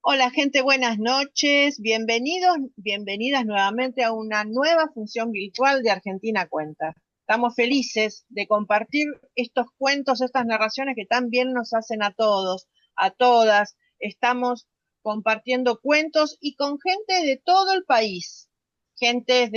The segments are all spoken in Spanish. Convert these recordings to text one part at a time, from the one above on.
Hola gente, buenas noches, bienvenidos, bienvenidas nuevamente a una nueva función virtual de Argentina Cuenta. Estamos felices de compartir estos cuentos, estas narraciones que tan bien nos hacen a todos, a todas. Estamos compartiendo cuentos y con gente de todo el país, gente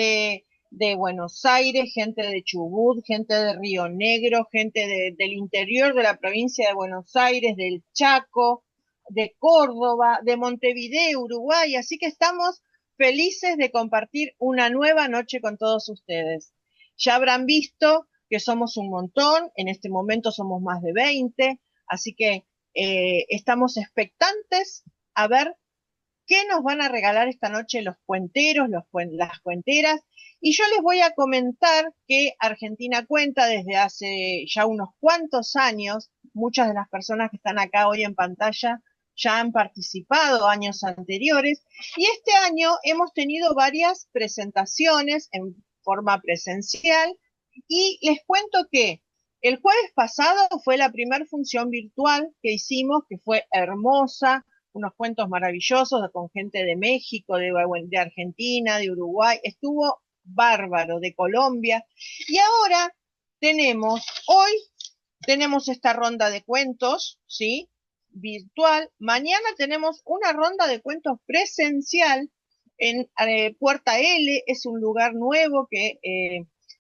de Buenos Aires, gente de Chubut, gente de Río Negro, gente del interior de la provincia de Buenos Aires, del Chaco, de Córdoba, de Montevideo, Uruguay, así que estamos felices de compartir una nueva noche con todos ustedes. Ya habrán visto que somos un montón, en este momento somos más de 20, así que estamos expectantes a ver qué nos van a regalar esta noche los cuenteros, las cuenteras. Y yo les voy a comentar que Argentina Cuenta desde hace ya unos cuantos años, muchas de las personas que están acá hoy en pantalla ya han participado años anteriores, y este año hemos tenido varias presentaciones en forma presencial, y les cuento que el jueves pasado fue la primera función virtual que hicimos, que fue hermosa, unos cuentos maravillosos con gente de México, de Argentina, de Uruguay, estuvo bárbaro, de Colombia. Y ahora hoy tenemos esta ronda de cuentos, ¿sí? Virtual. Mañana tenemos una ronda de cuentos presencial en Puerta L, es un lugar nuevo que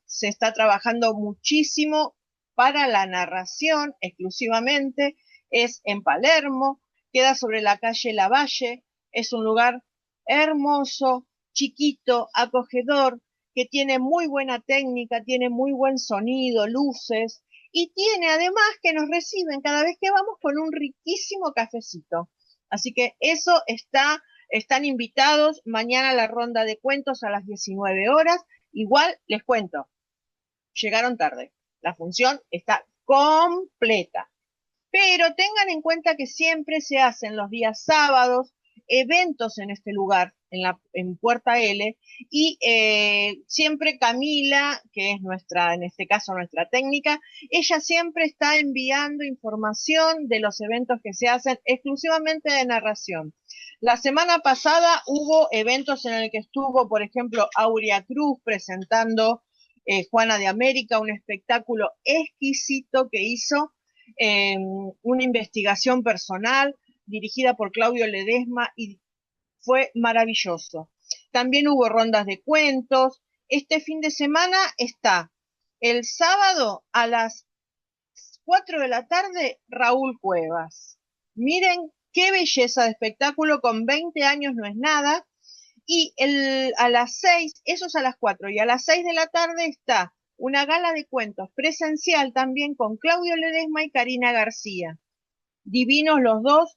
se está trabajando muchísimo para la narración exclusivamente, es en Palermo, queda sobre la calle Lavalle, es un lugar hermoso, chiquito, acogedor, que tiene muy buena técnica, tiene muy buen sonido, luces, y tiene además que nos reciben cada vez que vamos con un riquísimo cafecito. Así que están invitados mañana a la ronda de cuentos a las 19 horas. Igual les cuento, llegaron tarde. La función está completa. Pero tengan en cuenta que siempre se hacen los días sábados eventos en este lugar, en Puerta L, y siempre Camila, que es nuestra, en este caso nuestra técnica, ella siempre está enviando información de los eventos que se hacen exclusivamente de narración. La semana pasada hubo eventos en el que estuvo, por ejemplo, Aurea Cruz presentando Juana de América, un espectáculo exquisito que hizo, una investigación personal dirigida por Claudio Ledesma y fue maravilloso. También hubo rondas de cuentos. Este fin de semana está el sábado a las 4 de la tarde Raúl Cuevas. Miren qué belleza de espectáculo, con 20 años no es nada. Y a las 6, eso es a las 4, y a las 6 de la tarde está una gala de cuentos presencial también con Claudio Ledesma y Karina García. Divinos los dos,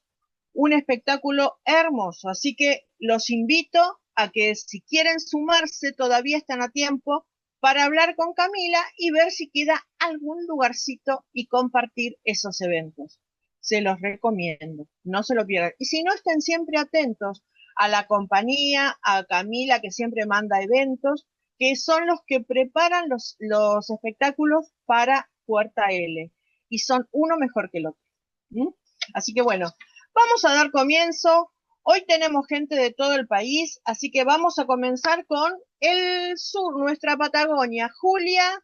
un espectáculo hermoso. Así que los invito a que si quieren sumarse, todavía están a tiempo para hablar con Camila y ver si queda algún lugarcito y compartir esos eventos. Se los recomiendo, no se lo pierdan. Y si no, estén siempre atentos a la compañía, a Camila, que siempre manda eventos, que son los que preparan los espectáculos para Puerta L. Y son uno mejor que el otro. ¿Mm? Así que bueno, vamos a dar comienzo. Hoy tenemos gente de todo el país, así que vamos a comenzar con el sur, nuestra Patagonia. Julia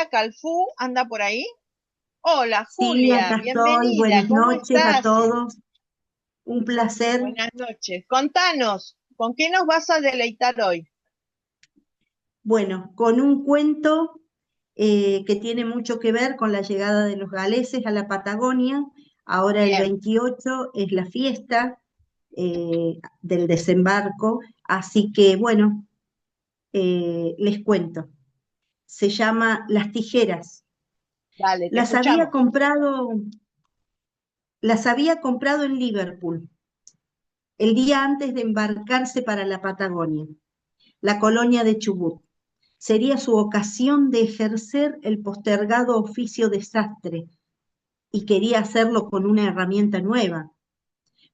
Calfú, ¿anda por ahí? Hola, Sí, Julia, acá estoy. bienvenida, Buenas ¿cómo noches a estás? todos. Un placer. Buenas noches. Contanos, ¿con qué nos vas a deleitar hoy? Bueno, con un cuento que tiene mucho que ver con la llegada de los galeses a la Patagonia. Ahora el Bien, 28 es la fiesta del desembarco, así que bueno, les cuento. Se llama Las Tijeras. dale, te Las había escuchamos. comprado, las había comprado en Liverpool el día antes de embarcarse para la Patagonia, la colonia de Chubut. Sería su ocasión de ejercer el postergado oficio de sastre y quería hacerlo con una herramienta nueva.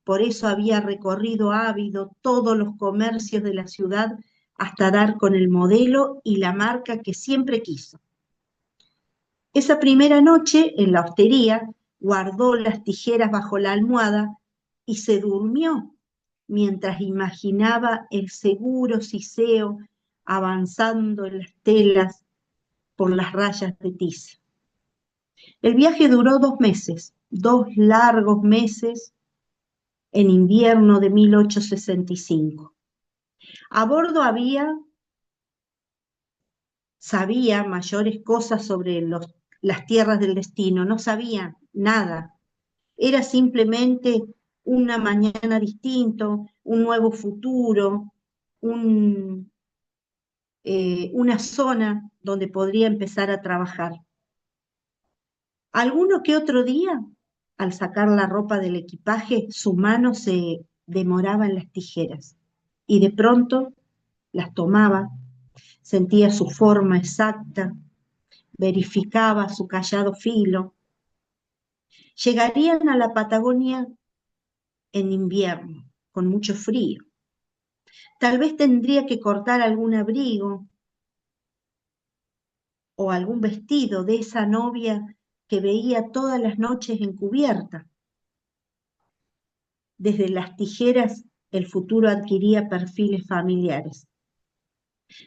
Por eso había recorrido ávido todos los comercios de la ciudad hasta dar con el modelo y la marca que siempre quiso. Esa primera noche, en la hostería, guardó las tijeras bajo la almohada y se durmió mientras imaginaba el seguro siseo avanzando en las telas por las rayas de tiza. El viaje duró 2 meses, 2 largos meses en invierno de 1865. A bordo sabía mayores cosas sobre las tierras del destino, no sabía nada. Era simplemente una mañana distinto, un nuevo futuro, una zona donde podría empezar a trabajar. Alguno que otro día, al sacar la ropa del equipaje, su mano se demoraba en las tijeras y de pronto las tomaba, sentía su forma exacta, verificaba su callado filo. Llegarían a la Patagonia en invierno, con mucho frío. Tal vez tendría que cortar algún abrigo o algún vestido de esa novia que veía todas las noches encubierta. Desde las tijeras el futuro adquiría perfiles familiares.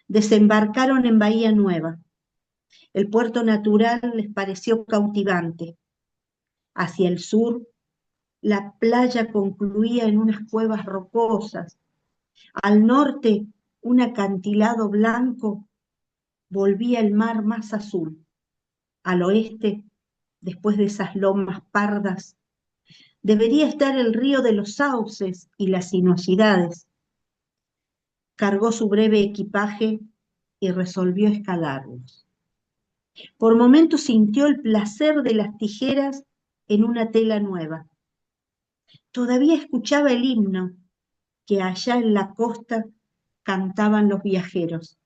Desembarcaron en Bahía Nueva. El puerto natural les pareció cautivante. Hacia el sur, la playa concluía en unas cuevas rocosas. Al norte, un acantilado blanco volvía el mar más azul. Al oeste, después de esas lomas pardas, debería estar el río de los sauces y las sinuosidades. Cargó su breve equipaje y resolvió escalarlos. Por momentos sintió el placer de las tijeras en una tela nueva. Todavía escuchaba el himno que allá en la costa cantaban los viajeros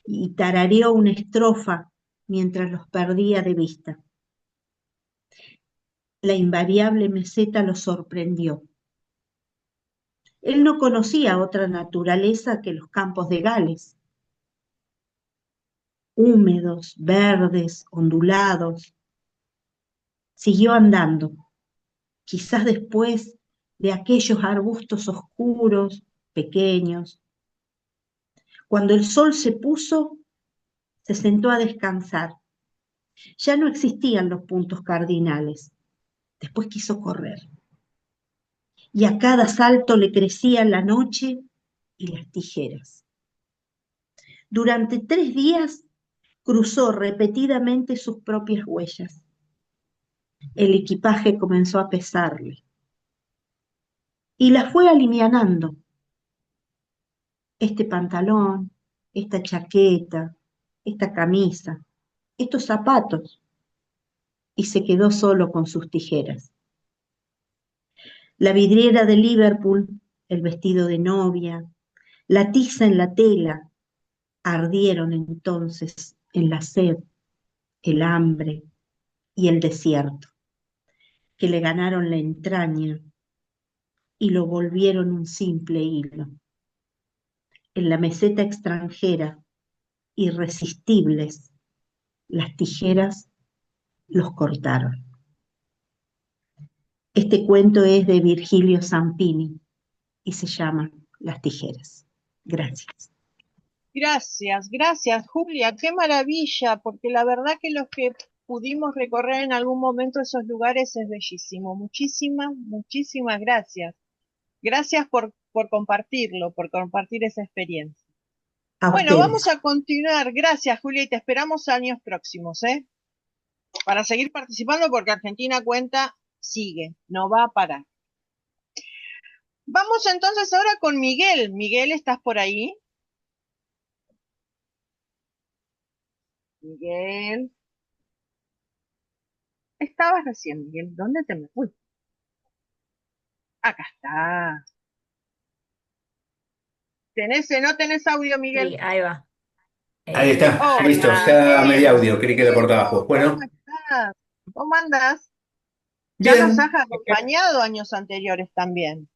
y tarareó una estrofa mientras los perdía de vista. La invariable meseta lo sorprendió. Él no conocía otra naturaleza que los campos de Gales, húmedos, verdes, ondulados. Siguió andando, quizás después de aquellos arbustos oscuros, pequeños. Cuando el sol se puso, se sentó a descansar. Ya no existían los puntos cardinales. Después quiso correr. Y a cada salto le crecían la noche y las tijeras. Durante 3 días cruzó repetidamente sus propias huellas. El equipaje comenzó a pesarle y la fue alivianando. Este pantalón, esta chaqueta, esta camisa, estos zapatos, y se quedó solo con sus tijeras. La vidriera de Liverpool, el vestido de novia, la tiza en la tela, ardieron entonces en la sed, el hambre y el desierto, que le ganaron la entraña y lo volvieron un simple hilo. En la meseta extranjera, irresistibles, las tijeras los cortaron. Este cuento es de Virgilio Zampini y se llama Las tijeras. Gracias. Gracias, Julia, qué maravilla, porque la verdad que los que pudimos recorrer en algún momento esos lugares es bellísimo. Muchísimas gracias. Gracias por compartirlo, por compartir esa experiencia. A Bueno, ustedes. vamos a continuar. Gracias, Julia, y te esperamos años próximos, para seguir participando porque Argentina Cuenta sigue, no va a parar. Vamos entonces ahora con Miguel. Miguel, ¿estás por ahí? Miguel. Estabas recién, Miguel. ¿Dónde te me fui? Acá está. ¿No tenés audio, Sí, Miguel? ahí va. Ahí está, listo, Hola, ya medio Diego, audio, creí que era por Diego, trabajo. ¿cómo Bueno, estás? ¿Cómo andás? Ya nos has bien. acompañado años anteriores también.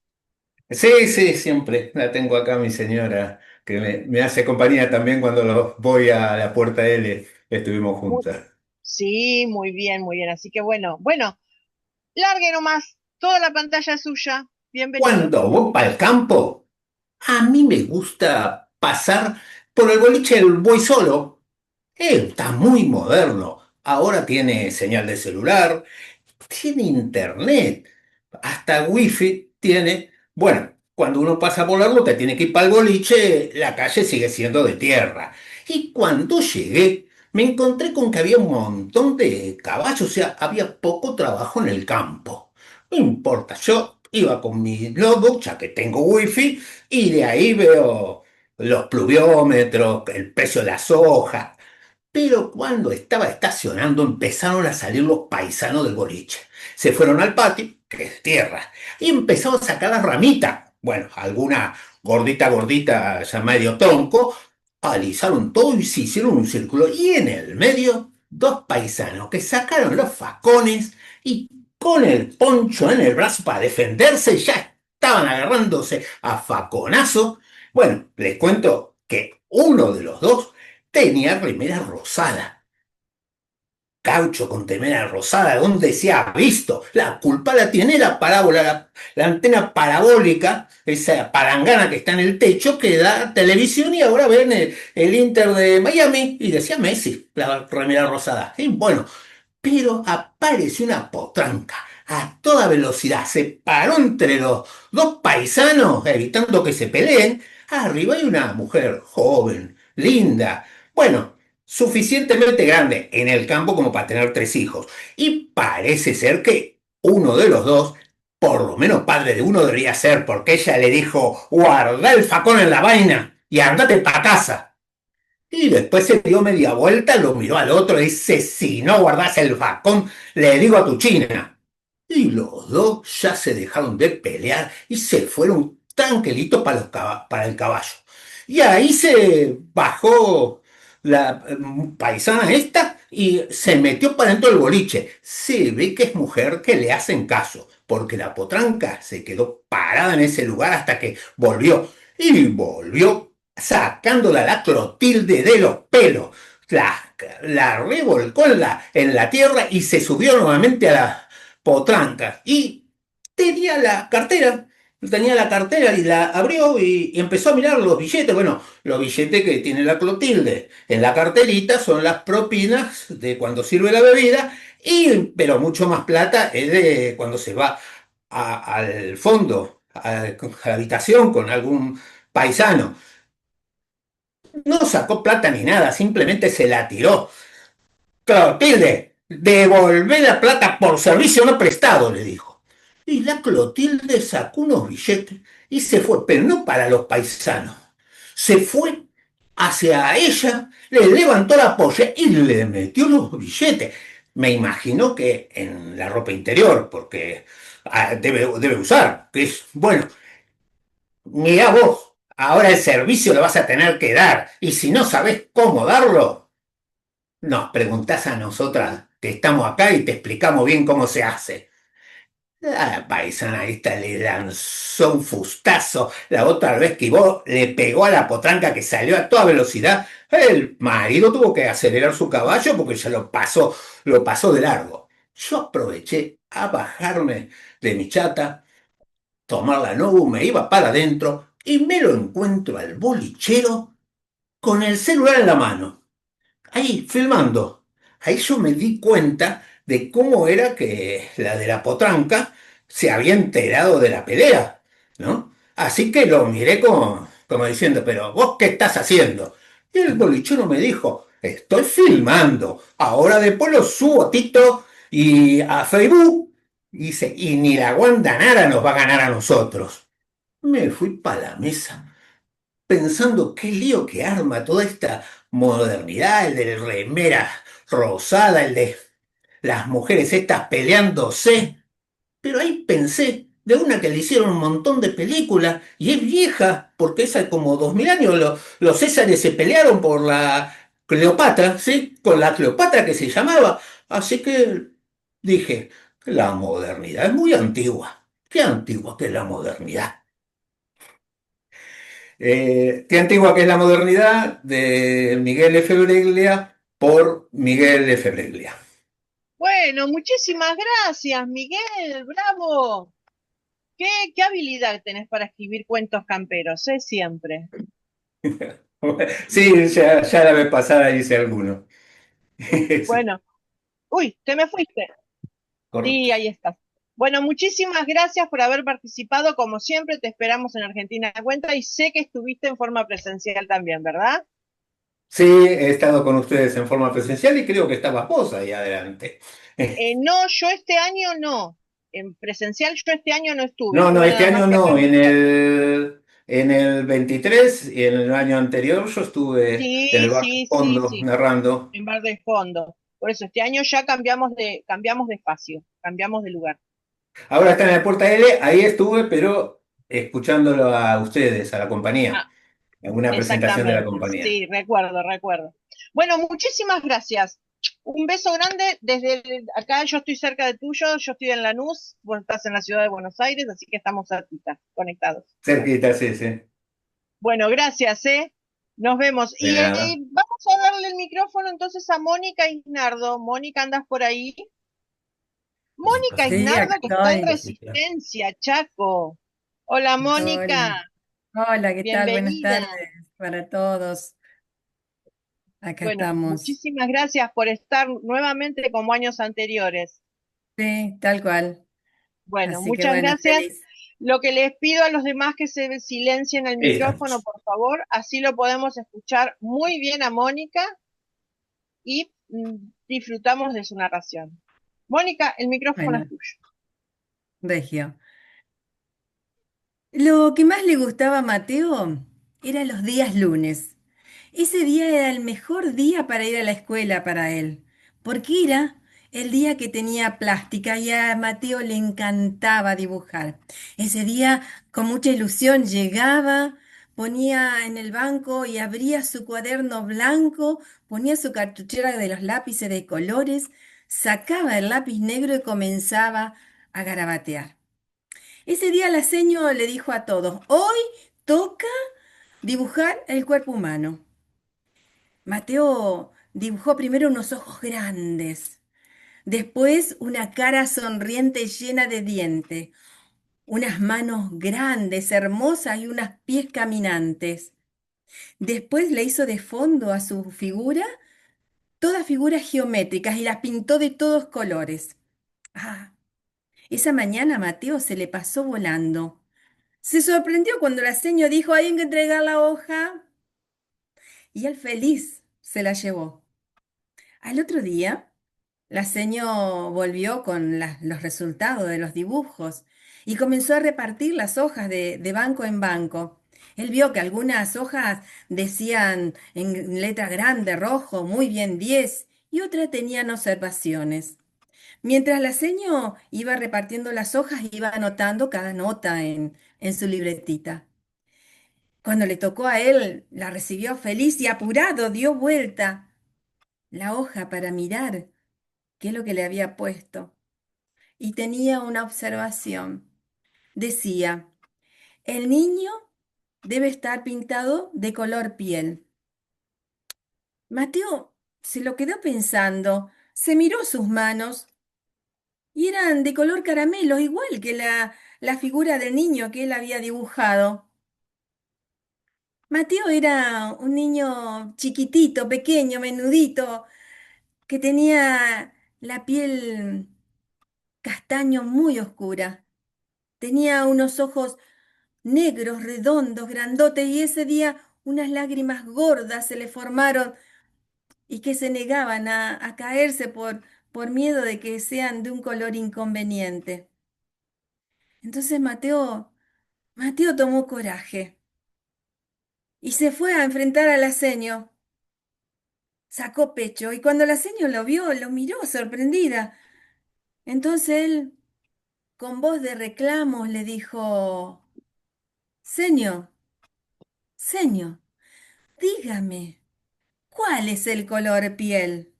Sí, sí, siempre la tengo acá mi señora, que me hace compañía también cuando voy a la puerta de él, estuvimos Muy- juntas. sí, muy bien, muy bien. Así que bueno, largue nomás Toda la pantalla es suya. Bienvenido. Cuando voy para el campo, a mí me gusta pasar por el boliche del Voy Solo. Está muy moderno. Ahora tiene señal de celular, tiene internet, hasta wifi tiene. Bueno, cuando uno pasa por la ruta, tiene que ir para el boliche, la calle sigue siendo de tierra. Y cuando llegué, me encontré con que había un montón de caballos, o sea, había poco trabajo en el campo. No importa, yo iba con mi notebook, ya que tengo wifi, y de ahí veo los pluviómetros, el precio de la soja, pero cuando estaba estacionando empezaron a salir los paisanos del boliche. Se fueron al patio, que es tierra, y empezaron a sacar las ramitas. Bueno, alguna gordita, gordita, ya medio tronco, alisaron todo y se hicieron un círculo. Y en el medio, dos paisanos que sacaron los facones y con el poncho en el brazo para defenderse, ya estaban agarrándose a faconazo. Bueno, les cuento que uno de los dos tenía remera rosada. Caucho con remera rosada, ¿dónde se ha visto? La culpa la tiene la parábola, la antena parabólica, esa palangana que está en el techo que da televisión y ahora ven el Inter de Miami y decía Messi, la remera rosada. Y bueno, pero apareció una potranca a toda velocidad, se paró entre los dos paisanos, evitando que se peleen. Arriba hay una mujer joven, linda, bueno, suficientemente grande en el campo como para tener tres hijos. Y parece ser que uno de los dos, por lo menos padre de uno debería ser, porque ella le dijo, guarda el facón en la vaina y andate para casa. Y después se dio media vuelta, lo miró al otro y dice, si no guardas el facón, le digo a tu china. Y los dos ya se dejaron de pelear y se fueron tranquilitos para el caballo. Y ahí se bajó la paisana esta y se metió para dentro del boliche. Se ve que es mujer que le hacen caso, porque la potranca se quedó parada en ese lugar hasta que volvió. Y volvió sacándola la Clotilde de los pelos. La revolcó en la tierra y se subió nuevamente a la potranca. Y tenía la cartera y la abrió y empezó a mirar los billetes. Bueno, los billetes que tiene la Clotilde en la carterita son las propinas de cuando sirve la bebida, pero mucho más plata es de cuando se va al fondo, a la habitación con algún paisano. No sacó plata ni nada, simplemente se la tiró. Clotilde, devolvé la plata por servicio no prestado, le dijo. Y la Clotilde sacó unos billetes y se fue, pero no para los paisanos. Se fue hacia ella, le levantó la polla y le metió los billetes. Me imagino que en la ropa interior, porque debe usar, que es, bueno, mirá vos, ahora el servicio lo vas a tener que dar, y si no sabés cómo darlo, nos preguntás a nosotras que estamos acá y te explicamos bien cómo se hace. La paisana esta le lanzó un fustazo, la otra vez que vos le pegó a la potranca que salió a toda velocidad. El marido tuvo que acelerar su caballo porque ya lo pasó de largo. Yo aproveché a bajarme de mi chata, tomar la Nobu, me iba para adentro y me lo encuentro al bolichero con el celular en la mano, ahí filmando. Ahí yo me di cuenta de cómo era que la de la potranca se había enterado de la pelea, ¿no? Así que lo miré como diciendo, pero ¿vos qué estás haciendo? Y el bolichero me dijo, estoy filmando, ahora después lo subo a Tito y a Facebook. Y dice, y ni la Guandanara nos va a ganar a nosotros. Me fui para la mesa pensando qué lío que arma toda esta modernidad, el de remera rosada, el de las mujeres estas peleándose. Pero ahí pensé de una que le hicieron un montón de películas y es vieja, porque esa como 2000 años los Césares se pelearon por la Cleopatra, ¿sí? Con la Cleopatra que se llamaba. Así que dije, la modernidad es muy antigua. Qué antigua que es la modernidad. Qué antigua que es la modernidad de Miguel F. Breglia por Miguel F. Breglia. Bueno, muchísimas gracias, Miguel, bravo. ¿Qué habilidad tenés para escribir cuentos camperos? Siempre. Sí, ya la vez pasada hice alguno. Sí, Bueno, uy, te me fuiste. Sí, correcto. ahí estás. Bueno, muchísimas gracias por haber participado. Como siempre, te esperamos en Argentina Cuenta y sé que estuviste en forma presencial también, ¿verdad? Sí, he estado con ustedes en forma presencial y creo que estabas vos ahí adelante. No, yo este año no. En presencial yo este año no estuve, No, no, estuve este nada más año que acá no. en mi casa. En el 23 y en el año anterior yo estuve en el Sí, bajo sí, sí, fondo sí, narrando. en Bar de Fondo. Por eso este año ya cambiamos de espacio, cambiamos de lugar. Ahora está en la Puerta L, ahí estuve, pero escuchándolo a ustedes, a la compañía, Ah, en una presentación de la exactamente, compañía. sí, recuerdo. Bueno, muchísimas gracias. Un beso grande acá, yo estoy cerca de tuyo, yo estoy en Lanús, vos estás en la ciudad de Buenos Aires, así que estamos cerquita, conectados. Cerquita, sí, sí. Bueno, gracias, ¿eh? Nos vemos. De Y nada. vamos a darle el micrófono entonces a Mónica Isnardo. Mónica, ¿andas por ahí? Mónica Sí, acá Isnardo, que está en estoy. Resistencia, Chaco. Hola, Hola. Mónica, Hola, ¿qué tal? Buenas bienvenida. tardes para todos. Acá Bueno, estamos. muchísimas gracias por estar nuevamente como años anteriores. Sí, tal cual. Bueno, Así que muchas bueno, gracias. feliz. Lo que les pido a los demás que se silencien el Ahí micrófono, estamos. por favor, así lo podemos escuchar muy bien a Mónica y disfrutamos de su narración. Mónica, el micrófono es Bueno, tuyo. Regio. Lo que más le gustaba a Mateo eran los días lunes. Ese día era el mejor día para ir a la escuela para él, porque era el día que tenía plástica y a Mateo le encantaba dibujar. Ese día, con mucha ilusión, llegaba, ponía en el banco y abría su cuaderno blanco, ponía su cartuchera de los lápices de colores, sacaba el lápiz negro y comenzaba a garabatear. Ese día la seño le dijo a todos, hoy toca dibujar el cuerpo humano. Mateo dibujó primero unos ojos grandes, después una cara sonriente llena de dientes, unas manos grandes, hermosas y unos pies caminantes. Después le hizo de fondo a su figura todas figuras geométricas y las pintó de todos colores. Ah, esa mañana a Mateo se le pasó volando. Se sorprendió cuando la seño dijo, hay que entregar la hoja. Y él feliz se la llevó. Al otro día, la seño volvió con los resultados de los dibujos y comenzó a repartir las hojas de banco en banco. Él vio que algunas hojas decían en letra grande, rojo, muy bien 10, y otras tenían observaciones. Mientras la seño iba repartiendo las hojas, iba anotando cada nota en su libretita. Cuando le tocó a él, la recibió feliz y apurado, dio vuelta la hoja para mirar qué es lo que le había puesto. Y tenía una observación. Decía, el niño debe estar pintado de color piel. Mateo se lo quedó pensando, se miró sus manos y eran de color caramelo, igual que la figura del niño que él había dibujado. Mateo era un niño chiquitito, pequeño, menudito, que tenía la piel castaño muy oscura. Tenía unos ojos negros, redondos, grandotes, y ese día unas lágrimas gordas se le formaron y que se negaban a caerse por miedo de que sean de un color inconveniente. Entonces Mateo tomó coraje y se fue a enfrentar a la seño. Sacó pecho y cuando la seño lo vio, lo miró sorprendida. Entonces él, con voz de reclamos, le dijo, Señor, señor, dígame, ¿cuál es el color piel?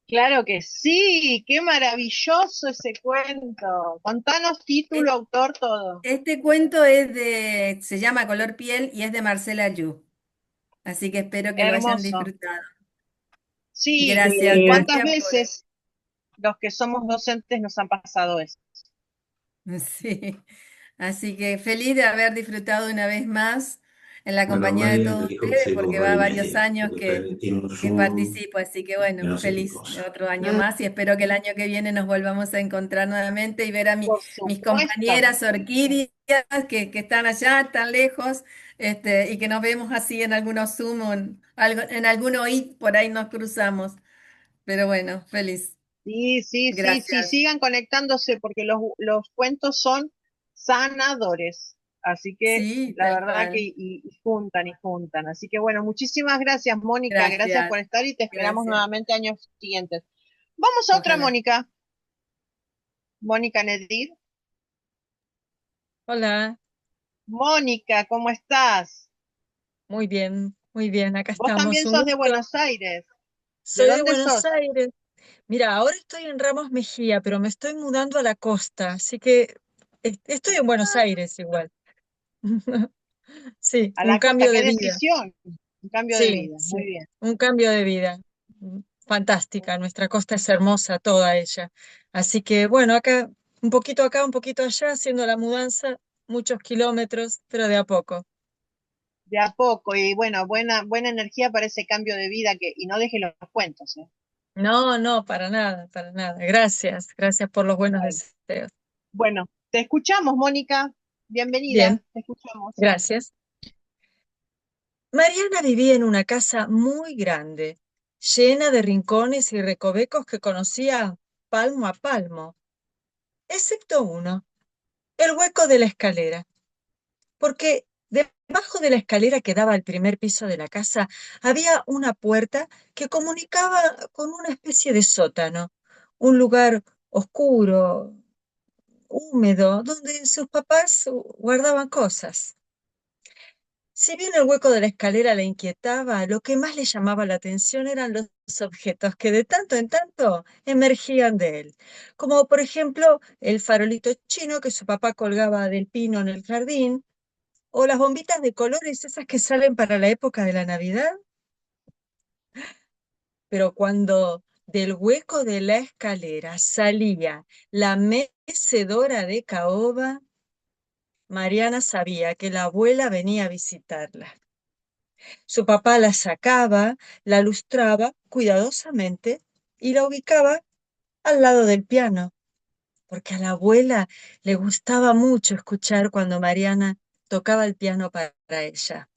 Claro que sí, qué maravilloso ese cuento. Contanos título, E- autor, todo. Este cuento se llama Color piel y es de Marcela Yu. Así que espero que lo hayan Hermoso. disfrutado. Sí, Gracias, ¿cuántas gracias por... veces los que somos docentes nos han pasado eso? Sí, así que feliz de haber disfrutado una vez más en la Bueno, compañía de María me todos dijo que ustedes, se porque borró va el varios email, años porque tiene un que Zoom participo, así que y bueno, no sé qué feliz de cosa. otro año más y espero que el año que viene nos volvamos a encontrar nuevamente y ver a Por mis supuesto. compañeras orquídeas que están allá tan lejos, y que nos vemos así en algunos Zoom o en algún OIT, por ahí nos cruzamos. Pero bueno, feliz. Sí, sí, sí, sí, Gracias. sigan conectándose porque los cuentos son sanadores. Así que Sí, la tal verdad que cual. y juntan y juntan. Así que bueno, muchísimas gracias, Mónica. Gracias Gracias, por estar y te esperamos gracias. nuevamente años siguientes. Vamos a otra Ojalá. Mónica. Mónica Nedir. Hola, Mónica, ¿cómo estás? muy bien, acá Vos estamos. también Un sos de gusto. Buenos Aires. ¿De Soy de dónde Buenos sos? Aires. Mira, ahora estoy en Ramos Mejía, pero me estoy mudando a la costa, así que estoy en Buenos Aires igual. Sí, A un la costa. cambio ¿Qué de vida. decisión? Un cambio de Sí, vida. Muy sí, bien. un cambio de vida. Fantástica, nuestra costa es hermosa, toda ella. Así que bueno, acá, un poquito allá, haciendo la mudanza, muchos kilómetros, pero de a poco. De a poco. Y bueno, buena energía para ese cambio de vida y no deje los cuentos, ¿eh? No, no, para nada, para nada. Gracias, gracias por los buenos Bueno. deseos. Bueno, te escuchamos, Mónica. Bienvenida, Bien, te escuchamos. gracias. Mariana vivía en una casa muy grande, llena de rincones y recovecos que conocía palmo a palmo, excepto uno, el hueco de la escalera, porque debajo de la escalera que daba al primer piso de la casa había una puerta que comunicaba con una especie de sótano, un lugar oscuro, húmedo, donde sus papás guardaban cosas. Si bien el hueco de la escalera le inquietaba, lo que más le llamaba la atención eran los objetos que de tanto en tanto emergían de él, como por ejemplo el farolito chino que su papá colgaba del pino en el jardín, o las bombitas de colores, esas que salen para la época de la Navidad. Pero cuando del hueco de la escalera salía la mecedora de caoba, Mariana sabía que la abuela venía a visitarla. Su papá la sacaba, la lustraba cuidadosamente y la ubicaba al lado del piano, porque a la abuela le gustaba mucho escuchar cuando Mariana tocaba el piano para ella.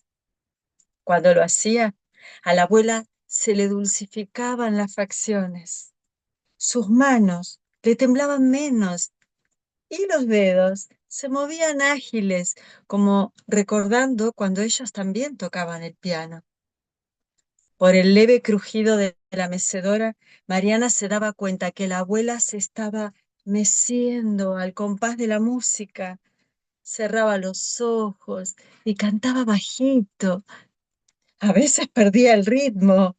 Cuando lo hacía, a la abuela se le dulcificaban las facciones. Sus manos le temblaban menos y los dedos se movían ágiles, como recordando cuando ellos también tocaban el piano. Por el leve crujido de la mecedora, Mariana se daba cuenta que la abuela se estaba meciendo al compás de la música. Cerraba los ojos y cantaba bajito. A veces perdía el ritmo,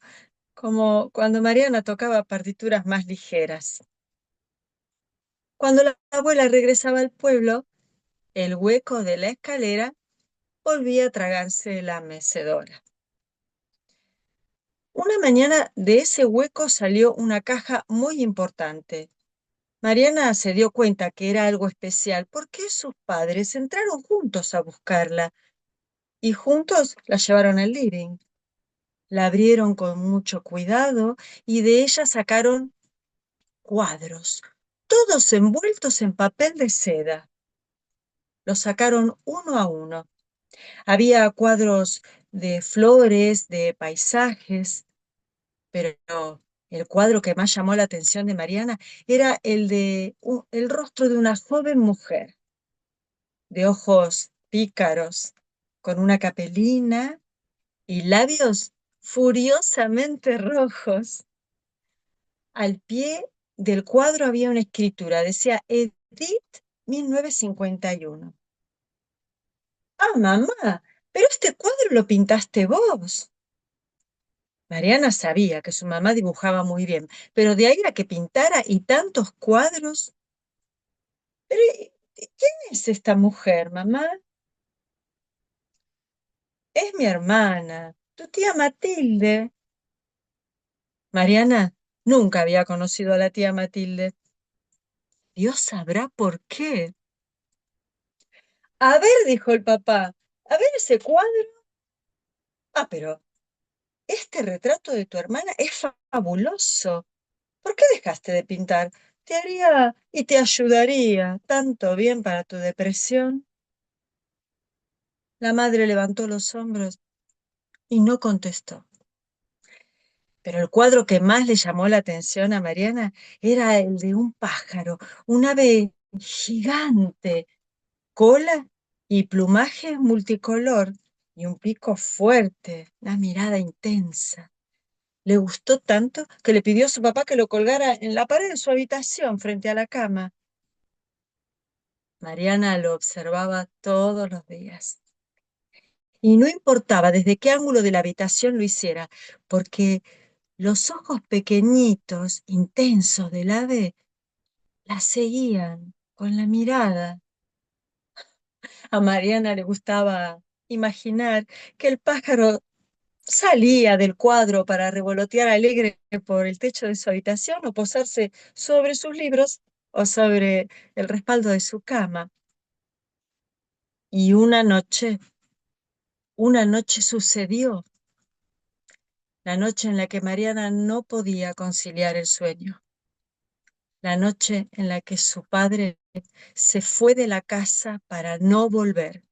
como cuando Mariana tocaba partituras más ligeras. Cuando la abuela regresaba al pueblo, el hueco de la escalera volvía a tragarse la mecedora. Una mañana de ese hueco salió una caja muy importante. Mariana se dio cuenta que era algo especial porque sus padres entraron juntos a buscarla y juntos la llevaron al living. La abrieron con mucho cuidado y de ella sacaron cuadros, todos envueltos en papel de seda. Los sacaron uno a uno. Había cuadros de flores, de paisajes, pero el cuadro que más llamó la atención de Mariana era el rostro de una joven mujer, de ojos pícaros, con una capelina y labios furiosamente rojos. Al pie del cuadro había una escritura, decía Edith 1951. Ah, mamá, pero este cuadro lo pintaste vos. Mariana sabía que su mamá dibujaba muy bien, pero de ahí a que pintara y tantos cuadros. Pero, ¿quién es esta mujer, mamá? Es mi hermana. tu tía Matilde. Mariana nunca había conocido a la tía Matilde. Dios sabrá por qué. A ver, dijo el papá, a ver ese cuadro. Ah, pero este retrato de tu hermana es fabuloso. ¿Por qué dejaste de pintar? Te haría y te ayudaría tanto bien para tu depresión. La madre levantó los hombros y no contestó. Pero el cuadro que más le llamó la atención a Mariana era el de un pájaro, un ave gigante, cola y plumaje multicolor y un pico fuerte, una mirada intensa. Le gustó tanto que le pidió a su papá que lo colgara en la pared de su habitación frente a la cama. Mariana lo observaba todos los días. Y no importaba desde qué ángulo de la habitación lo hiciera, porque los ojos pequeñitos, intensos del ave, la seguían con la mirada. A Mariana le gustaba imaginar que el pájaro salía del cuadro para revolotear alegre por el techo de su habitación o posarse sobre sus libros o sobre el respaldo de su cama. Y una noche sucedió, la noche en la que Mariana no podía conciliar el sueño, la noche en la que su padre se fue de la casa para no volver.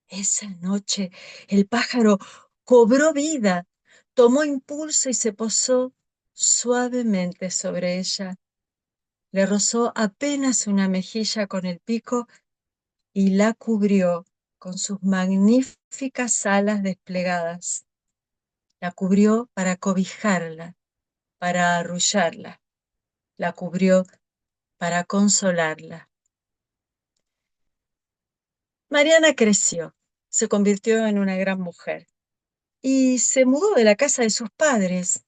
Esa noche el pájaro cobró vida, tomó impulso y se posó suavemente sobre ella. Le rozó apenas una mejilla con el pico y la cubrió con sus magníficas alas desplegadas. La cubrió para cobijarla, para arrullarla. La cubrió para consolarla. Mariana creció, se convirtió en una gran mujer y se mudó de la casa de sus padres.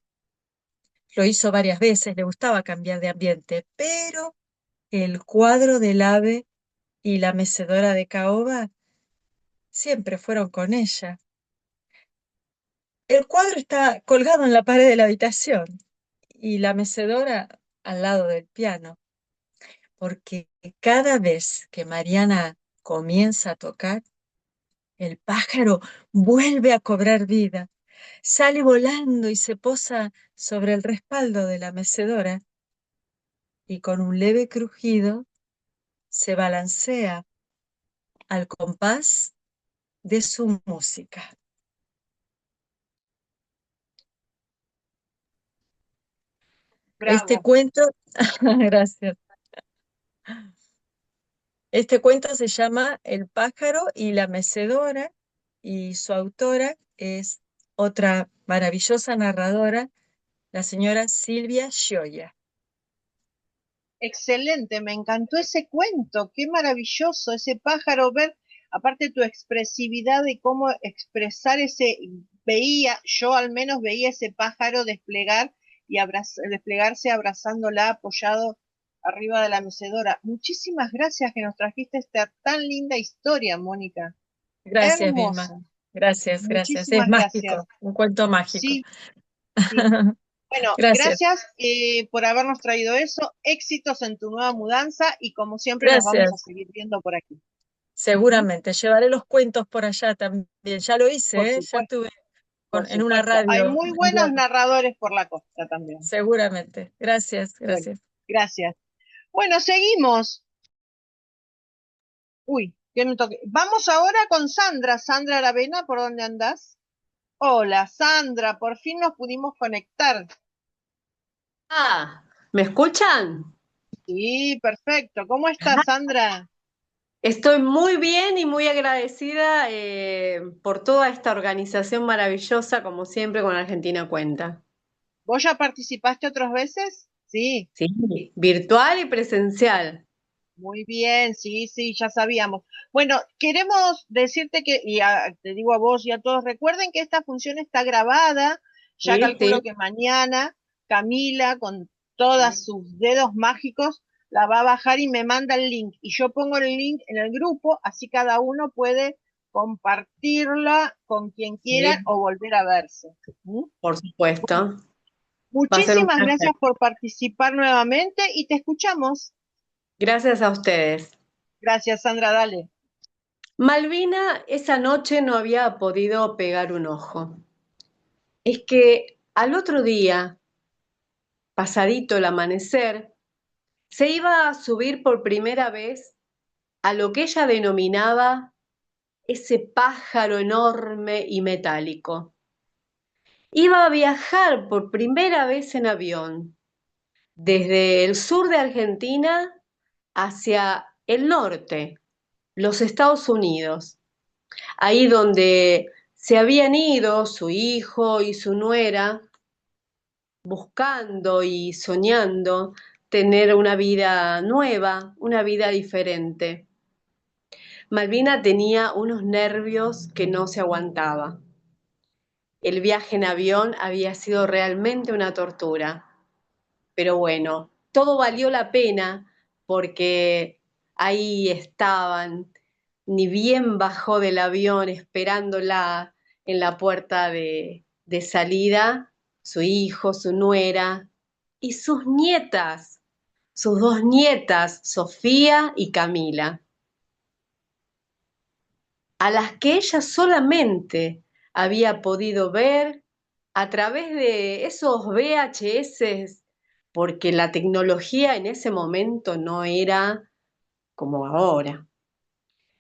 Lo hizo varias veces, le gustaba cambiar de ambiente, pero el cuadro del ave y la mecedora de caoba siempre fueron con ella. El cuadro está colgado en la pared de la habitación y la mecedora al lado del piano, porque cada vez que Mariana comienza a tocar, el pájaro vuelve a cobrar vida, sale volando y se posa sobre el respaldo de la mecedora y con un leve crujido se balancea al compás de su música. Este Bravo. cuento, gracias. Este cuento se llama El pájaro y la mecedora y su autora es otra maravillosa narradora, la señora Silvia Gioia. Excelente, me encantó ese cuento, qué maravilloso ese pájaro, ver, aparte tu expresividad de cómo expresar ese, veía, yo al menos veía ese pájaro desplegar y desplegarse abrazándola, apoyado arriba de la mecedora. Muchísimas gracias que nos trajiste esta tan linda historia, Mónica. Gracias, Vilma. Hermosa. Gracias, gracias. Es Muchísimas gracias. mágico, un cuento mágico. Sí, sí. Bueno, Gracias, gracias por habernos traído eso. Éxitos en tu nueva mudanza y como siempre nos vamos a gracias. seguir viendo por aquí. ¿Mm? Seguramente, llevaré los cuentos por allá también. Ya lo Por hice, ¿eh? Ya supuesto, estuve por en una supuesto. Hay radio. muy buenos narradores por la costa también. Seguramente. Gracias, Bueno, gracias. gracias. Bueno, seguimos. Uy, que me toque. Vamos ahora con Sandra. Sandra Aravena, ¿por dónde andás? Hola, Sandra, por fin nos pudimos conectar. Ah, ¿me escuchan? Sí, perfecto. ¿Cómo estás, Sandra? Estoy muy bien y muy agradecida por toda esta organización maravillosa, como siempre, con Argentina Cuenta. ¿Vos ya participaste otras veces? Sí. Sí, virtual y presencial. Muy bien, sí, sí, ya sabíamos. Bueno, queremos decirte que, te digo a vos y a todos, recuerden que esta función está grabada, ya Sí, sí. calculo que mañana Camila, con todos sus dedos mágicos, la va a bajar y me manda el link. Y yo pongo el link en el grupo, así cada uno puede compartirla con quien quieran Sí, o volver a verse. ¿Mm? por supuesto. Va a ser un Muchísimas placer. gracias por participar nuevamente y te escuchamos. Gracias a ustedes. Gracias, Sandra, dale. Malvina esa noche no había podido pegar un ojo. Es que al otro día, pasadito el amanecer, se iba a subir por primera vez a lo que ella denominaba ese pájaro enorme y metálico. Iba a viajar por primera vez en avión, desde el sur de Argentina hacia el norte, los Estados Unidos, ahí donde se habían ido su hijo y su nuera, buscando y soñando tener una vida nueva, una vida diferente. Malvina tenía unos nervios que no se aguantaba. El viaje en avión había sido realmente una tortura, pero bueno, todo valió la pena porque ahí estaban, ni bien bajó del avión esperándola en la puerta de salida, su hijo, su nuera y sus nietas, sus dos nietas, Sofía y Camila, a las que ella solamente había podido ver a través de esos VHS, porque la tecnología en ese momento no era como ahora.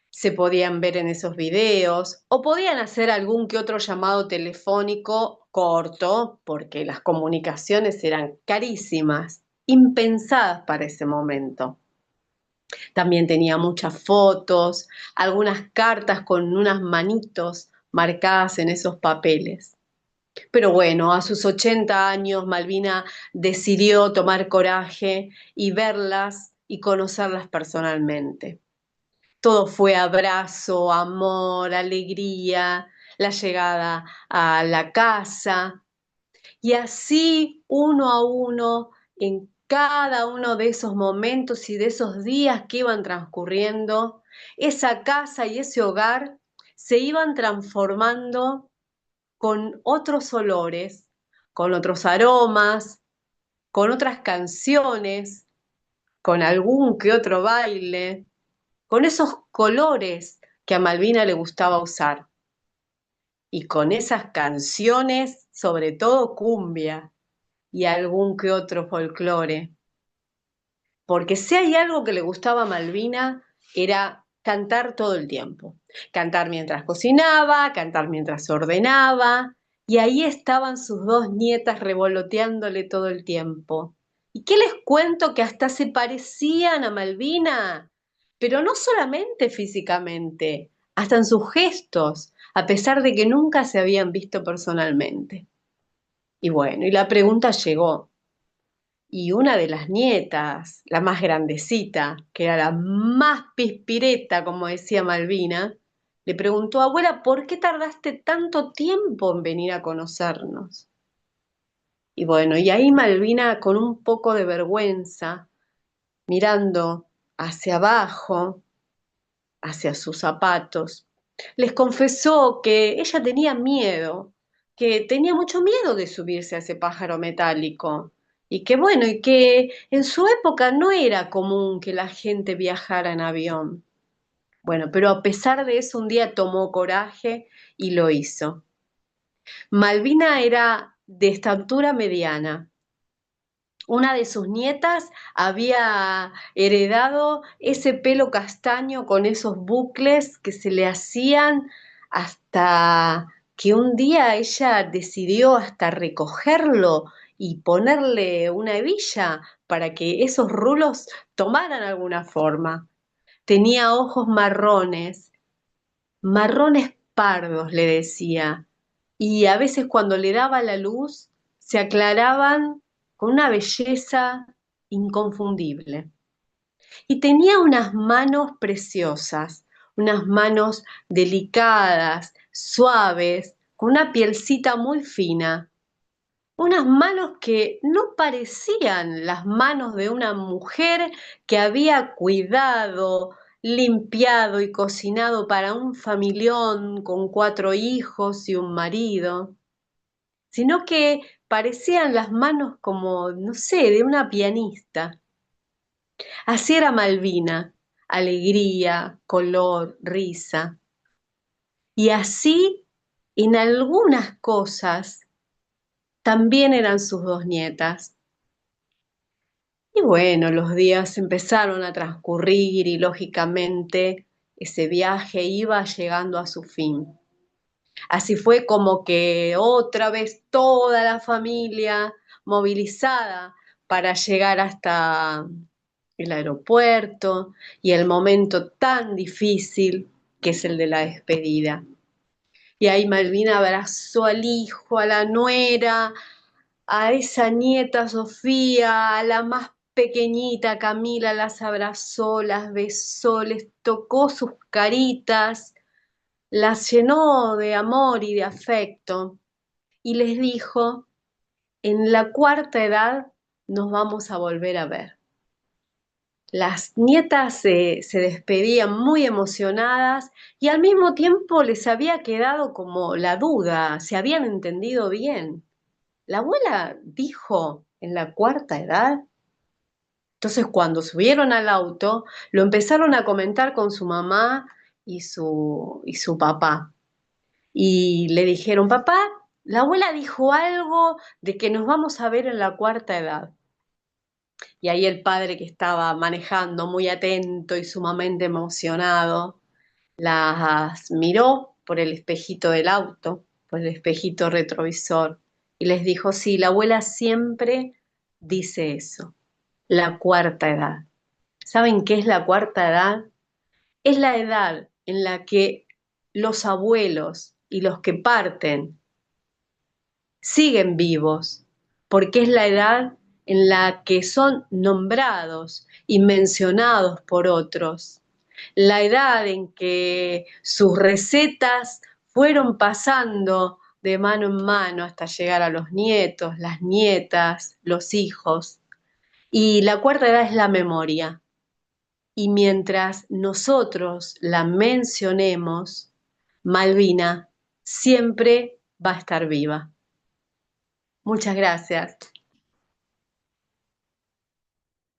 Se podían ver en esos videos o podían hacer algún que otro llamado telefónico corto, porque las comunicaciones eran carísimas, impensadas para ese momento. También tenía muchas fotos, algunas cartas con unas manitos marcadas en esos papeles. Pero bueno, a sus 80 años, Malvina decidió tomar coraje y verlas y conocerlas personalmente. Todo fue abrazo, amor, alegría, la llegada a la casa, y así uno a uno, en cada uno de esos momentos y de esos días que iban transcurriendo, esa casa y ese hogar se iban transformando con otros olores, con otros aromas, con otras canciones, con algún que otro baile, con esos colores que a Malvina le gustaba usar y con esas canciones, sobre todo cumbia y algún que otro folclore. Porque si hay algo que le gustaba a Malvina era cantar todo el tiempo. Cantar mientras cocinaba, cantar mientras ordenaba, y ahí estaban sus dos nietas revoloteándole todo el tiempo. ¿Y qué les cuento? Que hasta se parecían a Malvina, pero no solamente físicamente, hasta en sus gestos, a pesar de que nunca se habían visto personalmente. Y bueno, y la pregunta llegó. Y una de las nietas, la más grandecita, que era la más pispireta, como decía Malvina, le preguntó: abuela, ¿por qué tardaste tanto tiempo en venir a conocernos? Y bueno, y ahí Malvina, con un poco de vergüenza, mirando hacia abajo, hacia sus zapatos, les confesó que ella tenía miedo, que tenía mucho miedo de subirse a ese pájaro metálico, y que bueno, y que en su época no era común que la gente viajara en avión. Bueno, pero a pesar de eso, un día tomó coraje y lo hizo. Malvina era de estatura mediana. Una de sus nietas había heredado ese pelo castaño con esos bucles que se le hacían, hasta que un día ella decidió hasta recogerlo y ponerle una hebilla para que esos rulos tomaran alguna forma. Tenía ojos marrones, marrones pardos, le decía, y a veces cuando le daba la luz se aclaraban con una belleza inconfundible. Y tenía unas manos preciosas, unas manos delicadas, suaves, con una pielcita muy fina, unas manos que no parecían las manos de una mujer que había cuidado limpiado y cocinado para un familión con 4 hijos y un marido, sino que parecían las manos como, no sé, de una pianista. Así era Malvina, alegría, color, risa. Y así, en algunas cosas, también eran sus 2 nietas. Y bueno, los días empezaron a transcurrir y lógicamente ese viaje iba llegando a su fin. Así fue como que otra vez toda la familia movilizada para llegar hasta el aeropuerto y el momento tan difícil que es el de la despedida. Y ahí Malvina abrazó al hijo, a la nuera, a esa nieta Sofía, a la más pequeñita Camila, las abrazó, las besó, les tocó sus caritas, las llenó de amor y de afecto y les dijo, en la 4ª edad nos vamos a volver a ver. Las nietas se despedían muy emocionadas y al mismo tiempo les había quedado como la duda, se habían entendido bien. La abuela dijo, en la 4ª edad. Entonces cuando subieron al auto, lo empezaron a comentar con su mamá y su papá. Y le dijeron, papá, la abuela dijo algo de que nos vamos a ver en la 4ª edad. Y ahí el padre que estaba manejando muy atento y sumamente emocionado, las miró por el espejito del auto, por el espejito retrovisor, y les dijo, sí, la abuela siempre dice eso, la 4ª edad. ¿Saben qué es la 4ª edad? Es la edad en la que los abuelos y los que parten siguen vivos, porque es la edad en la que son nombrados y mencionados por otros, la edad en que sus recetas fueron pasando de mano en mano hasta llegar a los nietos, las nietas, los hijos. Y la 4ª edad es la memoria. Y mientras nosotros la mencionemos, Malvina siempre va a estar viva. Muchas gracias.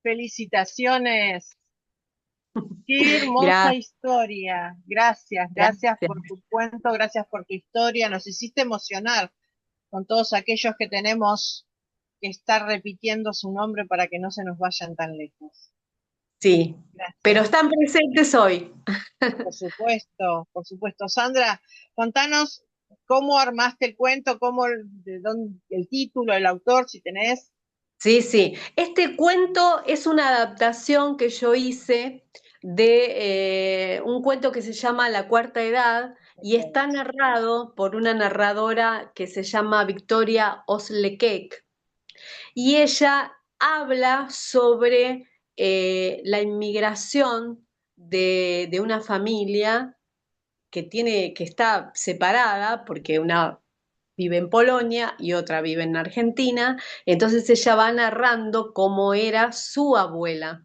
Felicitaciones. Qué hermosa Gracias, historia. Gracias, gracias gracias. por tu cuento, gracias por tu historia. Nos hiciste emocionar con todos aquellos que tenemos que estar repitiendo su nombre para que no se nos vayan tan lejos. Sí, pero Gracias. están presentes hoy. Por supuesto, por supuesto. Sandra, contanos cómo armaste el cuento, de dónde, el título, el autor, si tenés. Sí, sí. Este cuento es una adaptación que yo hice de un cuento que se llama La 4ª edad y está narrado por una narradora que se llama Victoria Oslequek. Y ella habla sobre la inmigración de una familia que está separada porque una vive en Polonia y otra vive en Argentina, entonces ella va narrando cómo era su abuela.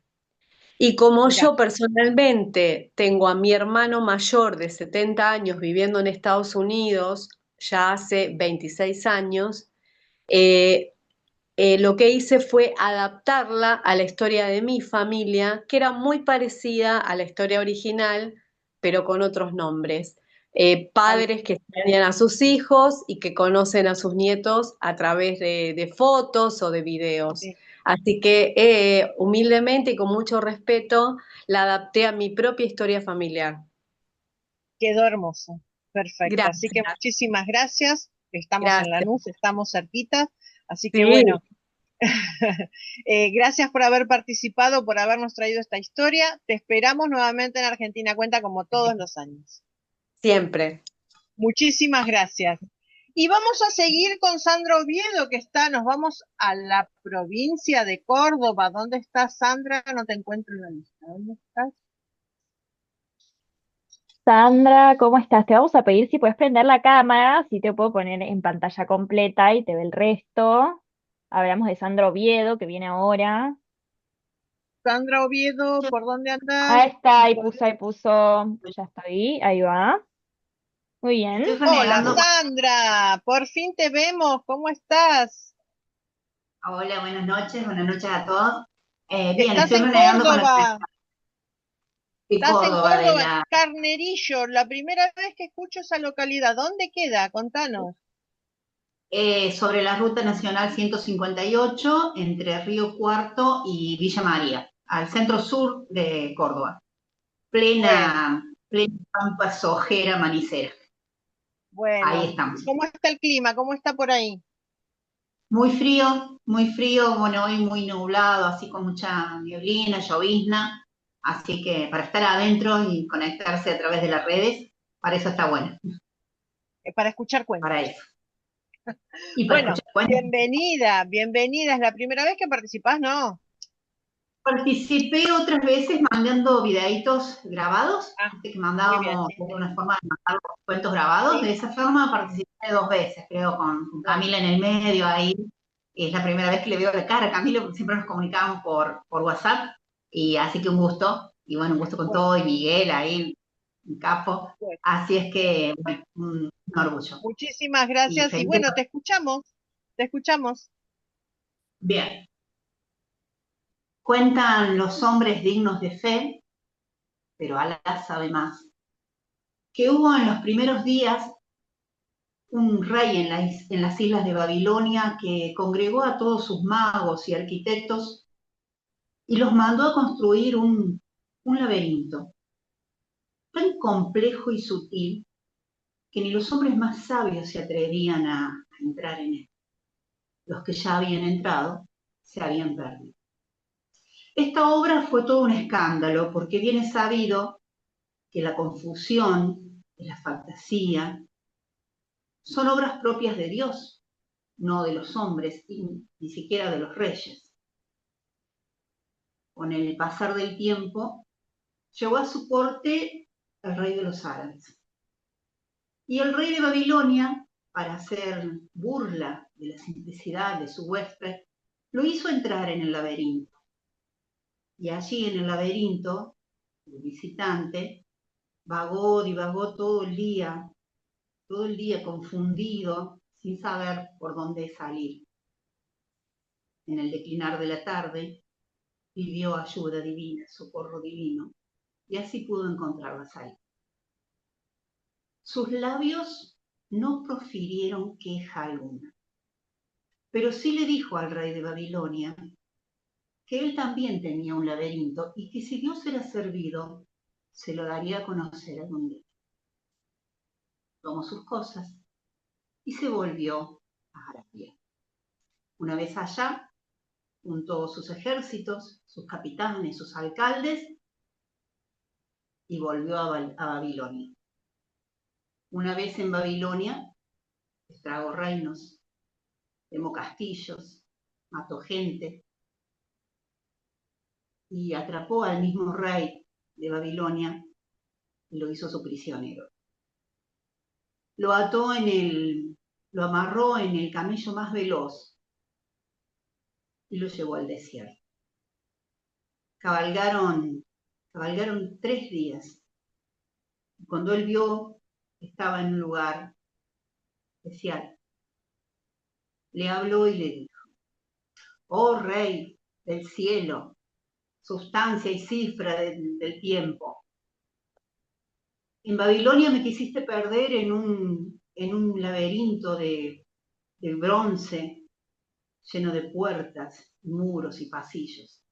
Y como Mira, yo personalmente tengo a mi hermano mayor de 70 años viviendo en Estados Unidos ya hace 26 años, eh, lo que hice fue adaptarla a la historia de mi familia, que era muy parecida a la historia original, pero con otros nombres. Padres que extrañan a sus hijos y que conocen a sus nietos a través de fotos o de videos. sí, Así que humildemente y con mucho respeto la adapté a mi propia historia familiar. quedó hermoso. Perfecto. Así que Gracias, muchísimas gracias. Estamos en gracias. Lanús, estamos cerquita. Así que Sí, bueno, gracias por haber participado, por habernos traído esta historia. Te esperamos nuevamente en Argentina Cuenta como todos los años. siempre. Muchísimas gracias. Y vamos a seguir con Sandra Oviedo, que está, nos vamos a la provincia de Córdoba. ¿Dónde estás, Sandra? No te encuentro en la lista. ¿Dónde estás? Sandra, ¿cómo estás? Te vamos a pedir si puedes prender la cámara, si te puedo poner en pantalla completa y te ve el resto. Hablamos de Sandra Oviedo, que viene ahora. Sandra Oviedo, Yo- ¿por dónde Ahí andás? está, ahí puso, ya estoy, ahí va. Muy bien. Estoy Hola, renegando. Sandra, por fin te vemos, ¿cómo estás? Hola, buenas noches a todos. Bien, Estás estoy en renegando con la Córdoba, de estás en Córdoba, Córdoba, Carnerillo, la primera vez que escucho esa localidad. ¿Dónde queda? Contanos. sobre la Ruta Nacional 158 entre Río Cuarto y Villa María, al centro sur de Córdoba, Bueno, plena pampa sojera manicera. Ahí bueno. estamos. ¿Cómo está el clima? ¿Cómo está por ahí? Muy frío, bueno, hoy muy nublado, así con mucha neblina, llovizna, así que para estar adentro y conectarse a través de las redes, para eso está bueno, Para escuchar para cuentos. eso. Y para Bueno, escuchar cuentos. bienvenida, bienvenida. ¿Es la primera vez que participás? No. Participé otras veces mandando videitos grabados, Ah, viste que muy bien, mandábamos, sí, era sí. una forma de mandar los cuentos grabados, de Sí, esa forma participé 2 veces, creo, con bueno. Camila en el medio ahí, es la primera vez que le veo la cara a Camila, porque siempre nos comunicábamos por WhatsApp, y así que un gusto, y bueno, un gusto con Bueno, todo, y Miguel ahí, un capo, bueno. así es que, bueno, un orgullo, Muchísimas y gracias. Y feliz de... bueno, te escuchamos, te escuchamos. Bien, cuentan los hombres dignos de fe, pero Alá sabe más, que hubo en los primeros días un rey en las islas de Babilonia que congregó a todos sus magos y arquitectos y los mandó a construir un laberinto tan complejo y sutil que ni los hombres más sabios se atrevían a entrar en él. Los que ya habían entrado se habían perdido. Esta obra fue todo un escándalo porque bien es sabido que la confusión y la fantasía son obras propias de Dios, no de los hombres y ni siquiera de los reyes. Con el pasar del tiempo, llegó a su corte el rey de los árabes. Y el rey de Babilonia, para hacer burla de la simplicidad de su huésped, lo hizo entrar en el laberinto. Y allí en el laberinto, el visitante divagó todo el día confundido, sin saber por dónde salir. En el declinar de la tarde, pidió ayuda divina, socorro divino, y así pudo encontrar la salida. Sus labios no profirieron queja alguna, pero sí le dijo al rey de Babilonia que él también tenía un laberinto y que si Dios era servido, se lo daría a conocer algún día. Tomó sus cosas y se volvió a Arabia. Una vez allá, juntó sus ejércitos, sus capitanes, sus alcaldes y volvió a Babilonia. Una vez en Babilonia, estragó reinos, quemó castillos, mató gente y atrapó al mismo rey de Babilonia y lo hizo su prisionero. Lo lo amarró en el camello más veloz y lo llevó al desierto. Cabalgaron 3 días. Y cuando él vio que estaba en un lugar especial, le habló y le dijo: oh rey del cielo, sustancia y cifra del tiempo, en Babilonia me quisiste perder en un laberinto de bronce lleno de puertas, muros y pasillos.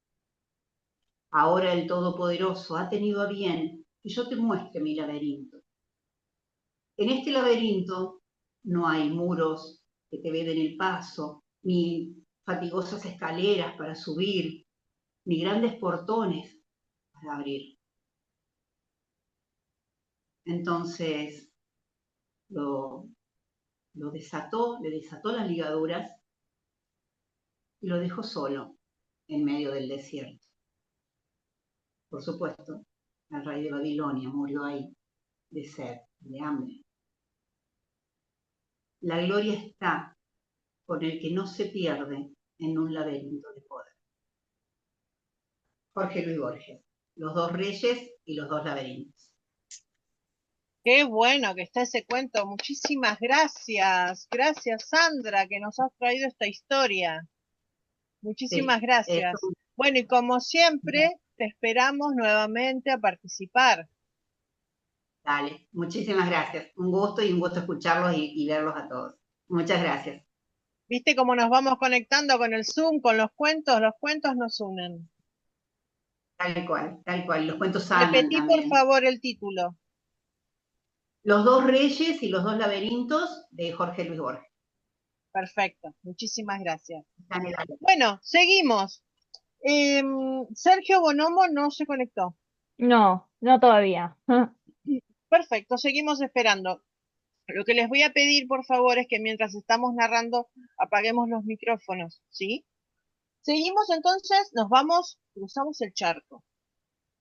Ahora el Todopoderoso ha tenido a bien que yo te muestre mi laberinto. En este laberinto no hay muros que te veden el paso, ni fatigosas escaleras para subir, ni grandes portones para abrir. Entonces le desató las ligaduras y lo dejó solo en medio del desierto. Por supuesto, el rey de Babilonia murió ahí de sed, de hambre. La gloria está con el que no se pierde en un laberinto de poder. Jorge Luis Borges. Los dos reyes y los dos laberintos. Qué bueno que está ese cuento. Muchísimas gracias. Gracias, Sandra, que nos has traído esta historia. Muchísimas Sí, gracias. Bueno, y como siempre, te esperamos nuevamente a participar. dale, muchísimas gracias. Un gusto y un gusto escucharlos y verlos a todos. Muchas gracias. ¿Viste cómo nos vamos conectando con el Zoom, con los cuentos? Los cuentos nos unen. Tal cual, tal cual. Los cuentos sanan Repetí, por también. favor, el título. Los dos reyes y los dos laberintos de Jorge Luis Borges. Perfecto. Muchísimas gracias. Dale, dale. Bueno, seguimos. Sergio Bonomo no se conectó. No, no todavía. Perfecto, seguimos esperando. Lo que les voy a pedir, por favor, es que mientras estamos narrando, apaguemos los micrófonos, ¿sí? Seguimos entonces, nos vamos, cruzamos el charco.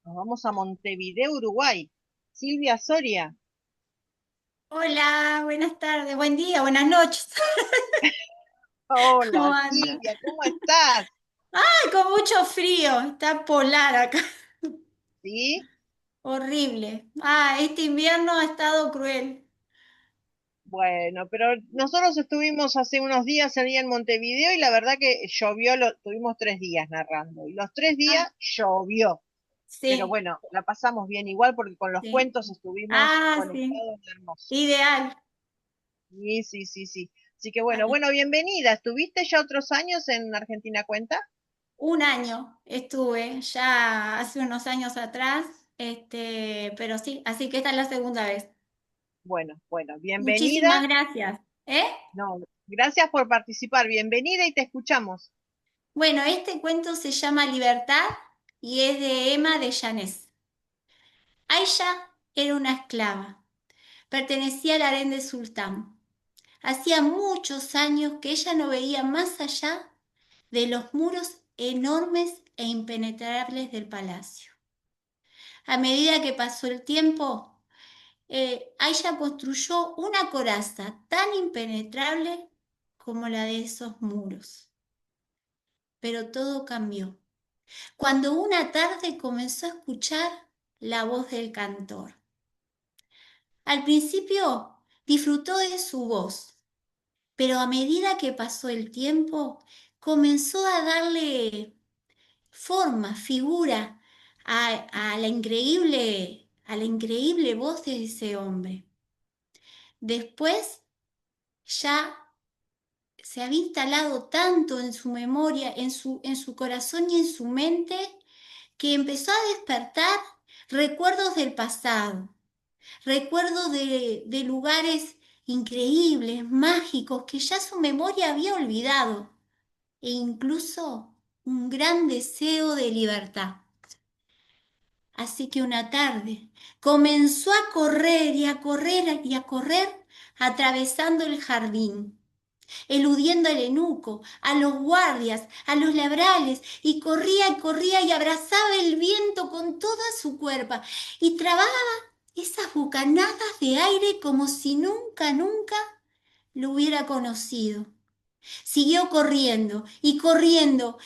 Nos vamos a Montevideo, Uruguay. Silvia Soria. Hola, buenas tardes, buen día, buenas noches. ¿Cómo Hola, anda? Silvia, ¿cómo estás? Ay, con mucho frío, está polar acá, ¿Sí? horrible. Ah, este invierno ha estado cruel. Bueno, pero nosotros estuvimos hace unos días allí en Montevideo y la verdad que llovió, tuvimos 3 días narrando y los 3 días Ah, llovió. Pero sí, bueno, la pasamos bien igual porque con los sí. cuentos estuvimos Ah, sí, conectados, hermoso. ideal. Sí, sí, sí, sí. Así que bueno, Ay, bueno, bienvenida. ¿Estuviste ya otros años en Argentina Cuenta? un año estuve, ya hace unos años atrás, pero sí, así que esta es la segunda vez. Bueno, bueno, bienvenida. Muchísimas gracias. ¿Eh? No, gracias por participar. Bienvenida y te escuchamos. Bueno, este cuento se llama Libertad y es de Emma de Llanés. Aisha era una esclava. Pertenecía al harén de sultán. Hacía muchos años que ella no veía más allá de los muros enormes e impenetrables del palacio. A medida que pasó el tiempo, Aisha construyó una coraza tan impenetrable como la de esos muros. Pero todo cambió cuando una tarde comenzó a escuchar la voz del cantor. Al principio disfrutó de su voz, pero a medida que pasó el tiempo, comenzó a darle forma, figura a la increíble voz de ese hombre. Después ya se había instalado tanto en su memoria, en su corazón y en su mente, que empezó a despertar recuerdos del pasado, recuerdos de lugares increíbles, mágicos, que ya su memoria había olvidado, e incluso un gran deseo de libertad. Así que una tarde comenzó a correr y a correr y a correr, atravesando el jardín, eludiendo al eunuco, a los guardias, a los labrales, y corría y abrazaba el viento con toda su cuerpo y trababa esas bocanadas de aire como si nunca, nunca lo hubiera conocido. Siguió corriendo y corriendo.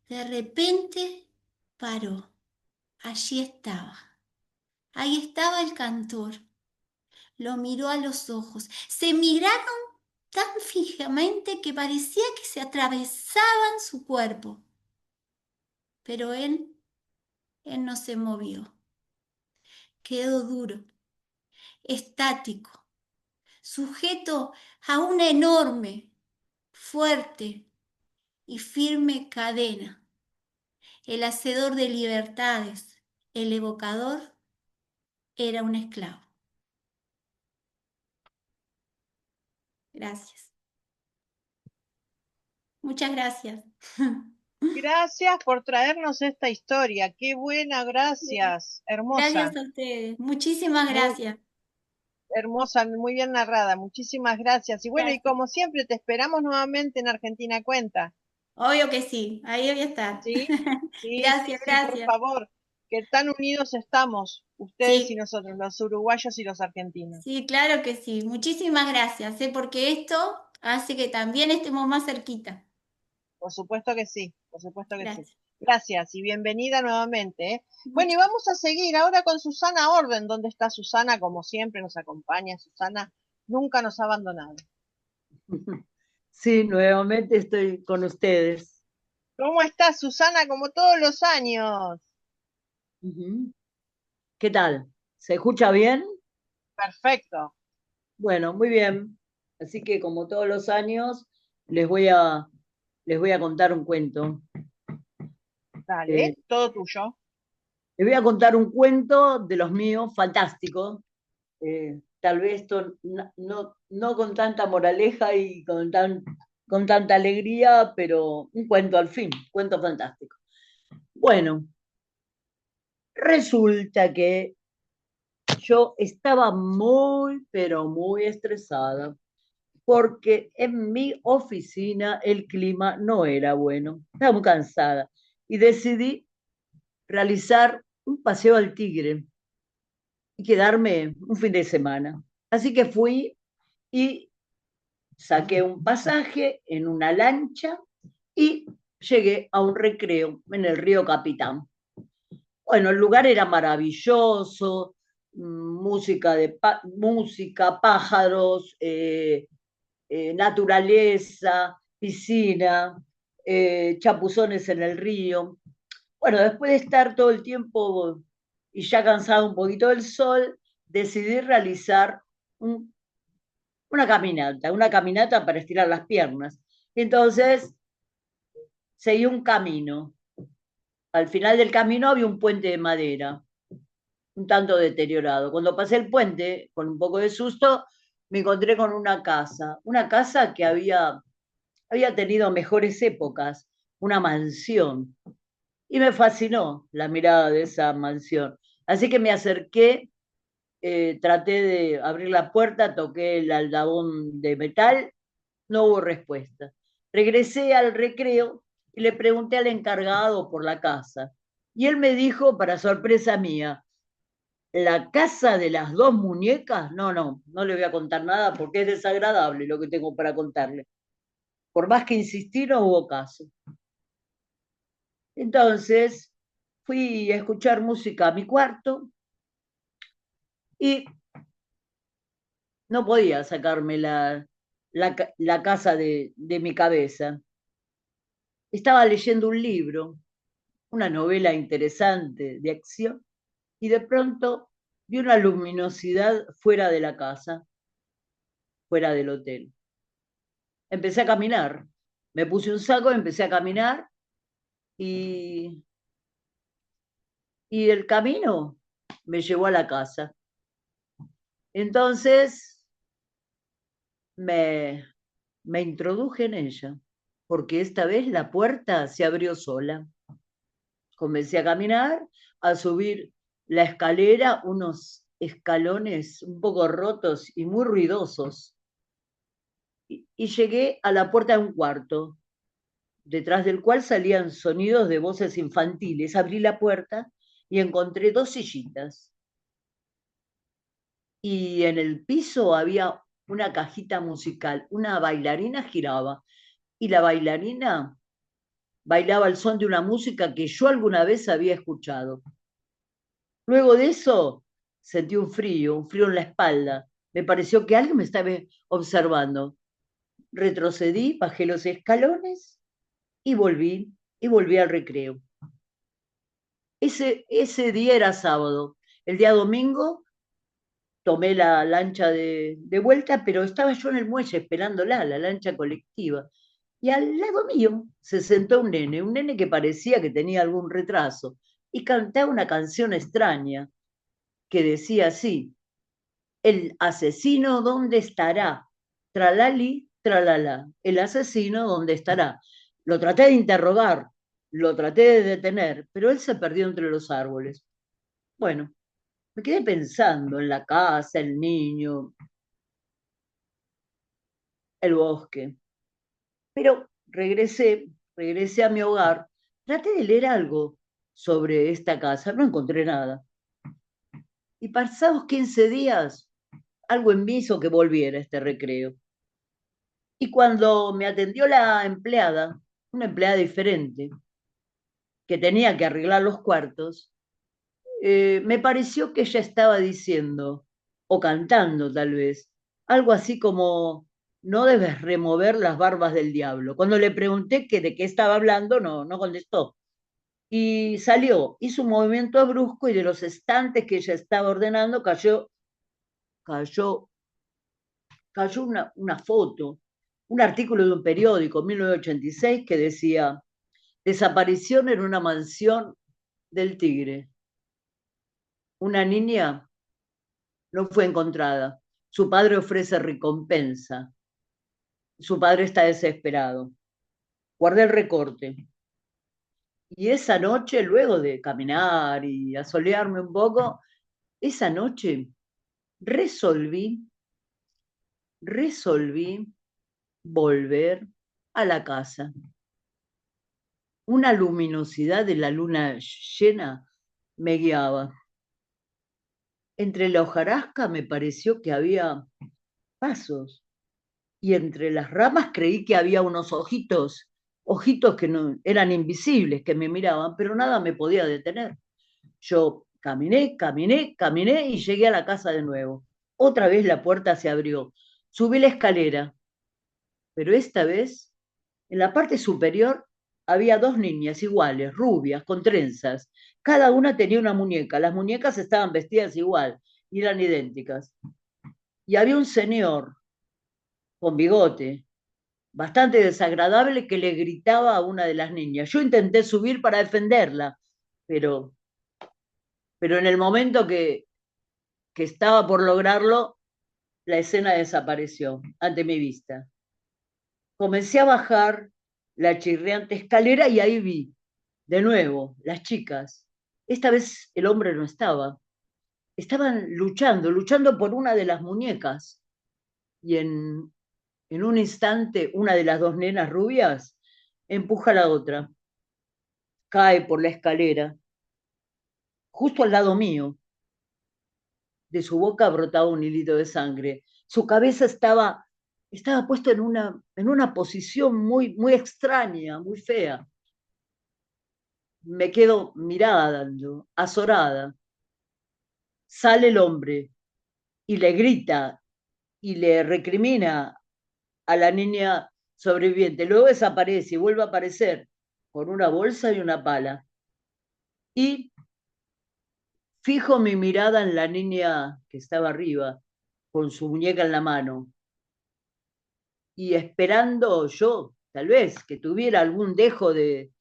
De repente paró. Allí estaba. Ahí estaba el cantor. Lo miró a los ojos. Se miraron tan fijamente que parecía que se atravesaban su cuerpo. Pero él no se movió. Quedó duro, estático, sujeto a una enorme, fuerte y firme cadena. El hacedor de libertades, el evocador, era un esclavo. Gracias. Muchas gracias. Gracias por traernos esta historia. Qué buena, gracias. Hermosa, Gracias a ustedes. Muchísimas muy gracias. hermosa, muy bien narrada. Muchísimas gracias. Y bueno, y Gracias. como siempre, te esperamos nuevamente en Argentina Cuenta. Obvio que sí. Ahí voy a estar. ¿Sí? Sí, sí, Gracias, sí, por gracias. favor. Que tan unidos estamos, ustedes y Sí, nosotros, los uruguayos y los argentinos. sí, claro que sí. Muchísimas gracias, porque esto hace que también estemos más cerquita. Por supuesto que sí, por supuesto que sí. Gracias. Gracias y bienvenida nuevamente. Bueno, y vamos a seguir ahora con Susana Orden. ¿Dónde está Susana? Como siempre nos acompaña. Susana nunca nos ha abandonado. Sí, nuevamente estoy con ustedes. ¿Cómo estás, Susana? Como todos los años. ¿Qué tal? ¿Se escucha bien? Perfecto. Bueno, muy bien. Así que como todos los años, les voy a contar un cuento. Dale, todo tuyo. Les voy a contar un cuento de los míos, fantástico. Tal vez esto no con tanta moraleja y con tanta alegría, pero un cuento al fin, cuento fantástico. Bueno, resulta que yo estaba muy, pero muy estresada, porque en mi oficina el clima no era bueno, estaba muy cansada y decidí realizar un paseo al Tigre y quedarme un fin de semana. Así que fui y saqué un pasaje en una lancha y llegué a un recreo en el río Capitán. Bueno, el lugar era maravilloso, música, pájaros, naturaleza, piscina, chapuzones en el río. Bueno, después de estar todo el tiempo y ya cansado un poquito del sol, decidí realizar una caminata para estirar las piernas. Entonces, seguí un camino. Al final del camino había un puente de madera, un tanto deteriorado. Cuando pasé el puente, con un poco de susto, me encontré con una casa que había tenido mejores épocas, una mansión. Y me fascinó la mirada de esa mansión. Así que me acerqué, traté de abrir la puerta, toqué el aldabón de metal, no hubo respuesta. Regresé al recreo y le pregunté al encargado por la casa. Y él me dijo, para sorpresa mía, la casa de las dos muñecas, no le voy a contar nada porque es desagradable lo que tengo para contarle. Por más que insistí, no hubo caso. Entonces fui a escuchar música a mi cuarto y no podía sacarme la casa de mi cabeza. Estaba leyendo un libro, una novela interesante de acción, y de pronto vi una luminosidad fuera de la casa, fuera del hotel. Empecé a caminar, me puse un saco, empecé a caminar y el camino me llevó a la casa. Entonces me introduje en ella, porque esta vez la puerta se abrió sola. Comencé a caminar, a subir la escalera, unos escalones un poco rotos y muy ruidosos. Y llegué a la puerta de un cuarto, detrás del cual salían sonidos de voces infantiles. Abrí la puerta y encontré dos sillitas. Y en el piso había una cajita musical. Una bailarina giraba y la bailarina bailaba al son de una música que yo alguna vez había escuchado. Luego de eso sentí un frío en la espalda. Me pareció que alguien me estaba observando. Retrocedí, bajé los escalones y volví al recreo. Ese día era sábado. El día domingo tomé la lancha de vuelta, pero estaba yo en el muelle esperándola, la lancha colectiva. Y al lado mío se sentó un nene que parecía que tenía algún retraso, y cantaba una canción extraña que decía así: el asesino, ¿dónde estará? Tralali, tralala, el asesino, ¿dónde estará? Lo traté de interrogar, lo traté de detener, pero él se perdió entre los árboles. Bueno, me quedé pensando en la casa, el niño, el bosque. Pero regresé a mi hogar, traté de leer algo sobre esta casa, no encontré nada. Y pasados 15 días, algo en mí hizo que volviera a este recreo. Y cuando me atendió la empleada, una empleada diferente, que tenía que arreglar los cuartos, me pareció que ella estaba diciendo, o cantando tal vez, algo así como, no debes remover las barbas del diablo. Cuando le pregunté que de qué estaba hablando, no contestó. Y salió, hizo un movimiento brusco y de los estantes que ella estaba ordenando cayó una foto, un artículo de un periódico, 1986, que decía, desaparición en una mansión del Tigre. Una niña no fue encontrada. Su padre ofrece recompensa. Su padre está desesperado. Guardé el recorte. Y esa noche, luego de caminar y asolearme un poco, esa noche resolví volver a la casa. Una luminosidad de la luna llena me guiaba. Entre la hojarasca me pareció que había pasos, y entre las ramas creí que había unos ojitos que no, eran invisibles, que me miraban, pero nada me podía detener. Yo caminé y llegué a la casa de nuevo. Otra vez la puerta se abrió. Subí la escalera, pero esta vez, en la parte superior, había dos niñas iguales, rubias, con trenzas. Cada una tenía una muñeca. Las muñecas estaban vestidas igual y eran idénticas. Y había un señor con bigote, bastante desagradable, que le gritaba a una de las niñas. Yo intenté subir para defenderla, pero en el momento que estaba por lograrlo, la escena desapareció ante mi vista. Comencé a bajar la chirriante escalera y ahí vi, de nuevo, las chicas. Esta vez el hombre no estaba. Estaban luchando por una de las muñecas. Y en un instante, una de las dos nenas rubias empuja a la otra. Cae por la escalera, justo al lado mío. De su boca brotaba un hilito de sangre. Su cabeza estaba puesta en una posición muy extraña, muy fea. Me quedo mirando, azorada. Sale el hombre y le grita y le recrimina a la niña sobreviviente. Luego desaparece y vuelve a aparecer con una bolsa y una pala. Y fijo mi mirada en la niña que estaba arriba, con su muñeca en la mano, y esperando yo, tal vez, que tuviera algún dejo de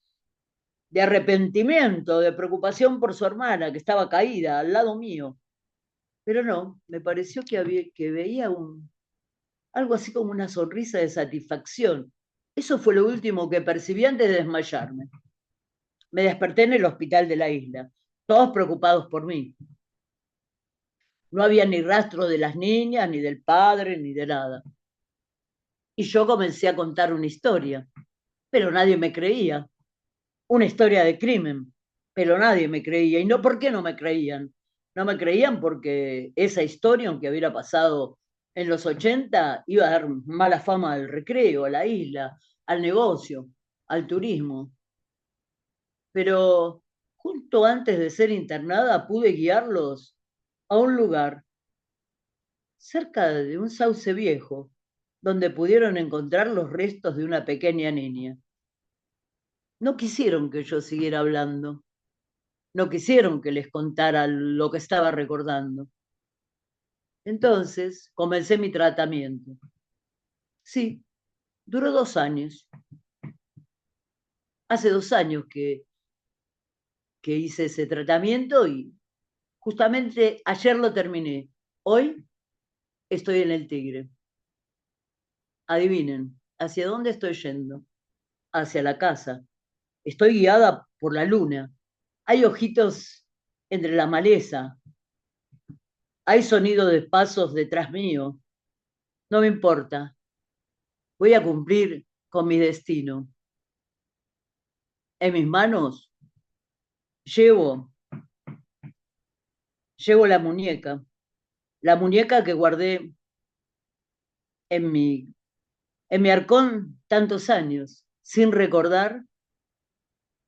arrepentimiento, de preocupación por su hermana, que estaba caída al lado mío. Pero no, me pareció que veía algo así como una sonrisa de satisfacción. Eso fue lo último que percibí antes de desmayarme. Me desperté en el hospital de la isla, todos preocupados por mí. No había ni rastro de las niñas, ni del padre, ni de nada. Y yo comencé a contar una historia, pero nadie me creía. Una historia de crimen, pero nadie me creía. ¿Y no por qué no me creían? No me creían porque esa historia, aunque hubiera pasado en los 80, iba a dar mala fama al recreo, a la isla, al negocio, al turismo. Pero justo antes de ser internada pude guiarlos a un lugar cerca de un sauce viejo, donde pudieron encontrar los restos de una pequeña niña. No quisieron que yo siguiera hablando, no quisieron que les contara lo que estaba recordando. Entonces comencé mi tratamiento. Sí, duró 2 años. Hace 2 años que hice ese tratamiento y justamente ayer lo terminé. Hoy estoy en el Tigre. Adivinen, ¿hacia dónde estoy yendo? Hacia la casa. Estoy guiada por la luna. Hay ojitos entre la maleza. Hay sonido de pasos detrás mío. No me importa. Voy a cumplir con mi destino. En mis manos llevo la muñeca que guardé en mi arcón tantos años, sin recordar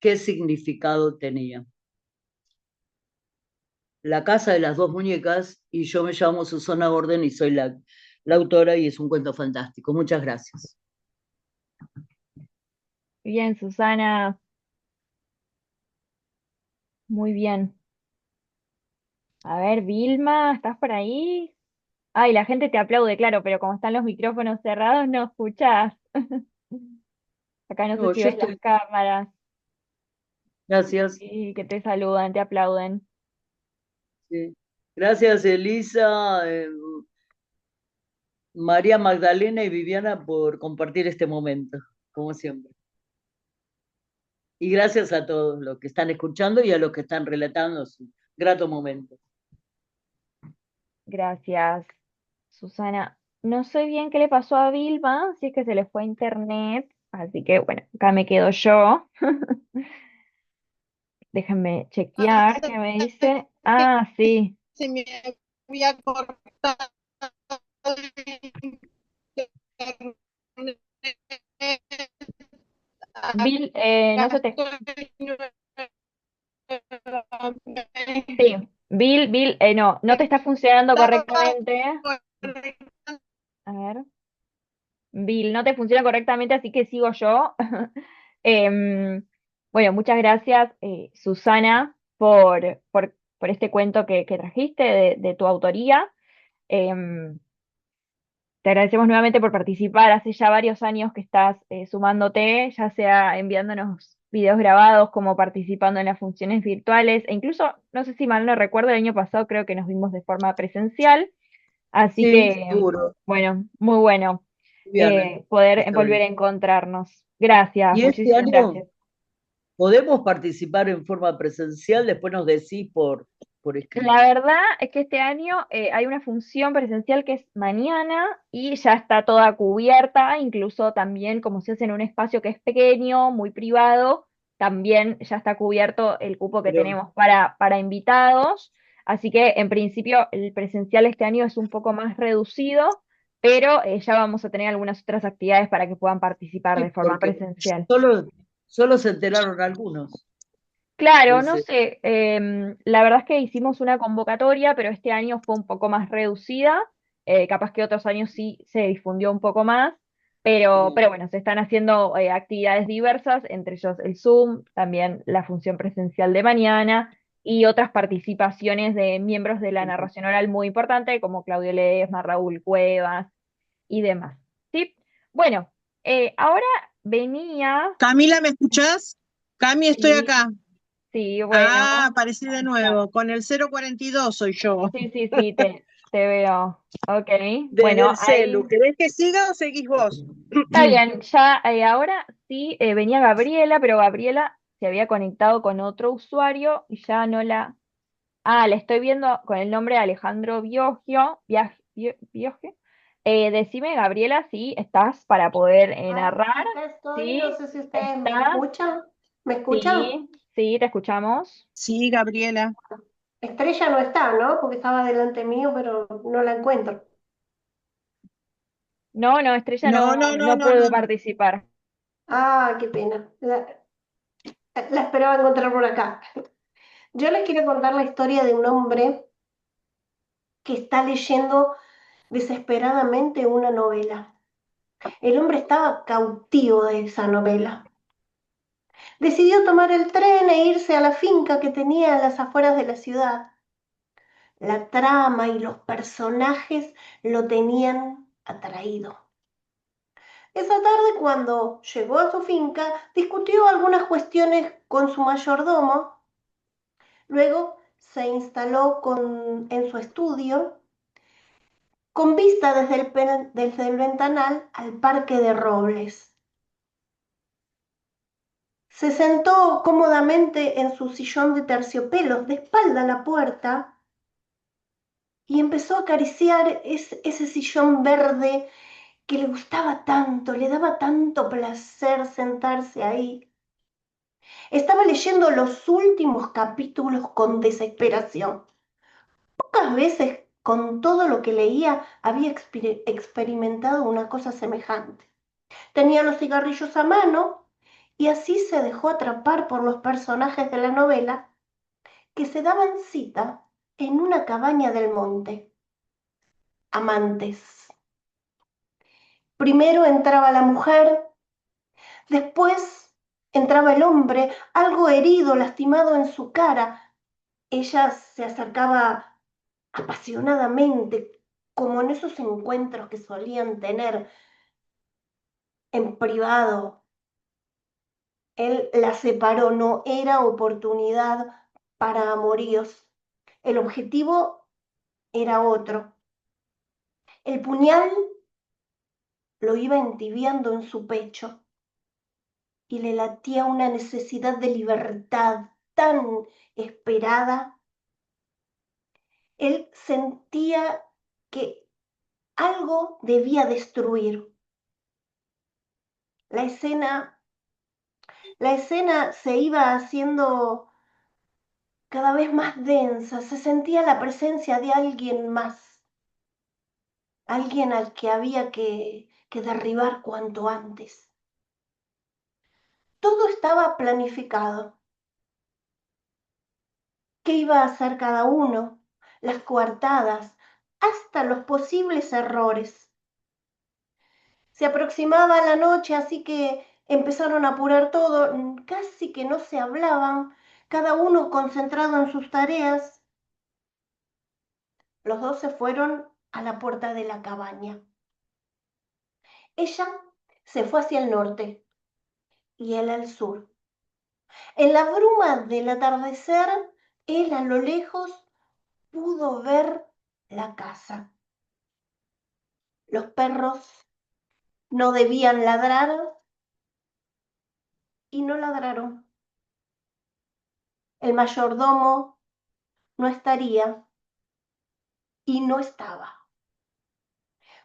qué significado tenía. La casa de las dos muñecas, y yo me llamo Susana Orden y soy la autora, y es un cuento fantástico. Muchas gracias. Bien, Susana, muy bien. A ver, Vilma, ¿estás por ahí? Ay, la gente te aplaude, claro, pero como están los micrófonos cerrados, no escuchás. Acá no sé No, si yo ves las estoy. cámaras Gracias. y que te saludan, te aplauden. Sí. Gracias, Elisa, María Magdalena y Viviana por compartir este momento, como siempre. Y gracias a todos los que están escuchando y a los que están relatando su grato momento. Gracias, Susana. No sé bien qué le pasó a Vilma, si es que se le fue a internet, así que bueno, acá me quedo yo. Déjenme chequear qué me dice. Ah, sí. Se me había cortado internet. Bill, no Acá se te... estoy nuevamente. Sí, Bill, no, no te está funcionando Estaba correctamente. conectando. A ver. Bill, no te funciona correctamente, así que sigo yo. Em, bueno, muchas gracias, Susana, por este cuento que trajiste de tu autoría. Em, Te agradecemos nuevamente por participar. Hace ya varios años que estás sumándote, ya sea enviándonos videos grabados como participando en las funciones virtuales, e incluso, no sé si mal no recuerdo, el año pasado creo que nos vimos de forma presencial. Así Sí, que, seguro. bueno, muy bueno Viviana, poder esta volver vez. a encontrarnos. Gracias, Y este muchísimas año gracias. podemos participar en forma presencial, después nos decís por La escrito. verdad es que este año hay una función presencial que es mañana y ya está toda cubierta, incluso también como se hace en un espacio que es pequeño, muy privado, también ya está cubierto el cupo que Pero, tenemos para invitados. Así que en principio el presencial este año es un poco más reducido, pero ya vamos a tener algunas otras actividades para que puedan participar de sí, forma porque presencial. solo se enteraron algunos. Claro, no Ese. sé, la verdad es que hicimos una convocatoria, pero este año fue un poco más reducida, capaz que otros años sí se difundió un poco más, Bien. pero bueno, se están haciendo actividades diversas, entre ellos el Zoom, también la función presencial de mañana y otras participaciones de miembros de la narración oral muy importante, como Claudio Ledesma, Raúl Cuevas y demás. ¿Sí? Bueno, ahora venía, Camila, ¿me escuchás? Cami, estoy sí, acá. sí, bueno. Ah, aparecí de nuevo. Con el 042 soy yo. Sí, sí, sí, te veo. Ok, Desde bueno, el ahí celu. ¿Querés que siga o seguís vos? está bien. Ya ahora sí venía Gabriela, pero Gabriela se había conectado con otro usuario y ya no la. Ah, la estoy viendo con el nombre de Alejandro Biogio. Biogio. Decime, Gabriela, si estás para poder Ah, narrar. acá estoy, no ¿Sí? sé si ustedes me ¿Estás? escuchan. ¿Me escuchan? Sí, sí, te escuchamos. Sí, Gabriela. Estrella no está, ¿no? Porque estaba delante mío, pero no la encuentro. No, no, Estrella No, no, no, no, no no, pudo no. participar. Ah, qué pena. La esperaba encontrar por acá. Yo les quiero contar la historia de un hombre que está leyendo desesperadamente una novela. El hombre estaba cautivo de esa novela. Decidió tomar el tren e irse a la finca que tenía en las afueras de la ciudad. La trama y los personajes lo tenían atraído. Esa tarde, cuando llegó a su finca, discutió algunas cuestiones con su mayordomo. Luego se instaló en su estudio, con vista desde el ventanal al parque de robles. Se sentó cómodamente en su sillón de terciopelos, de espalda a la puerta, y empezó a acariciar ese sillón verde que le gustaba tanto, le daba tanto placer sentarse ahí. Estaba leyendo los últimos capítulos con desesperación. Pocas veces con todo lo que leía había experimentado una cosa semejante. Tenía los cigarrillos a mano y así se dejó atrapar por los personajes de la novela que se daban cita en una cabaña del monte. Amantes. Primero entraba la mujer, después entraba el hombre, algo herido, lastimado en su cara. Ella se acercaba apasionadamente, como en esos encuentros que solían tener en privado. Él la separó, no era oportunidad para amoríos. El objetivo era otro. El puñal lo iba entibiando en su pecho y le latía una necesidad de libertad tan esperada. Él sentía que algo debía destruir. La escena se iba haciendo cada vez más densa, se sentía la presencia de alguien más, alguien al que había que derribar cuanto antes. Todo estaba planificado. ¿Qué iba a hacer cada uno? Las coartadas, hasta los posibles errores. Se aproximaba la noche, así que empezaron a apurar todo, casi que no se hablaban, cada uno concentrado en sus tareas. Los dos se fueron a la puerta de la cabaña. Ella se fue hacia el norte y él al sur. En la bruma del atardecer, él a lo lejos pudo ver la casa. Los perros no debían ladrar y no ladraron. El mayordomo no estaría y no estaba.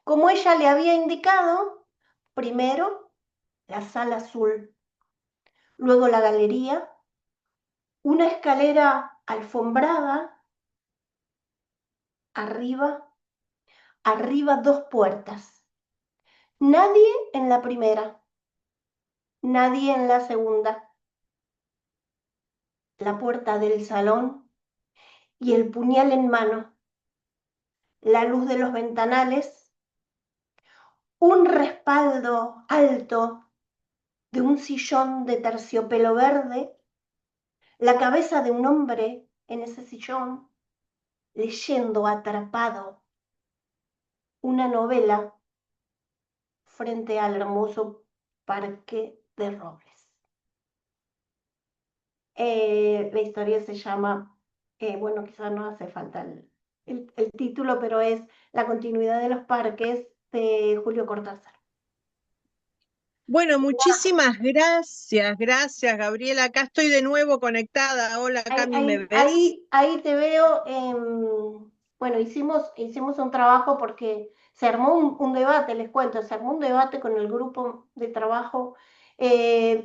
Como ella le había indicado, primero la sala azul, luego la galería, una escalera alfombrada, arriba dos puertas. Nadie en la primera, nadie en la segunda. La puerta del salón y el puñal en mano, la luz de los ventanales, un respaldo alto de un sillón de terciopelo verde, la cabeza de un hombre en ese sillón, leyendo atrapado una novela frente al hermoso parque de robles. La historia se llama, bueno, quizás no hace falta el título, pero es La continuidad de los parques de Julio Cortázar. Bueno, muchísimas gracias, Gabriela. Acá estoy de nuevo conectada. Hola, Cami, ¿me ves? Ahí te veo. Bueno, hicimos un trabajo porque se armó un debate, les cuento, se armó un debate con el grupo de trabajo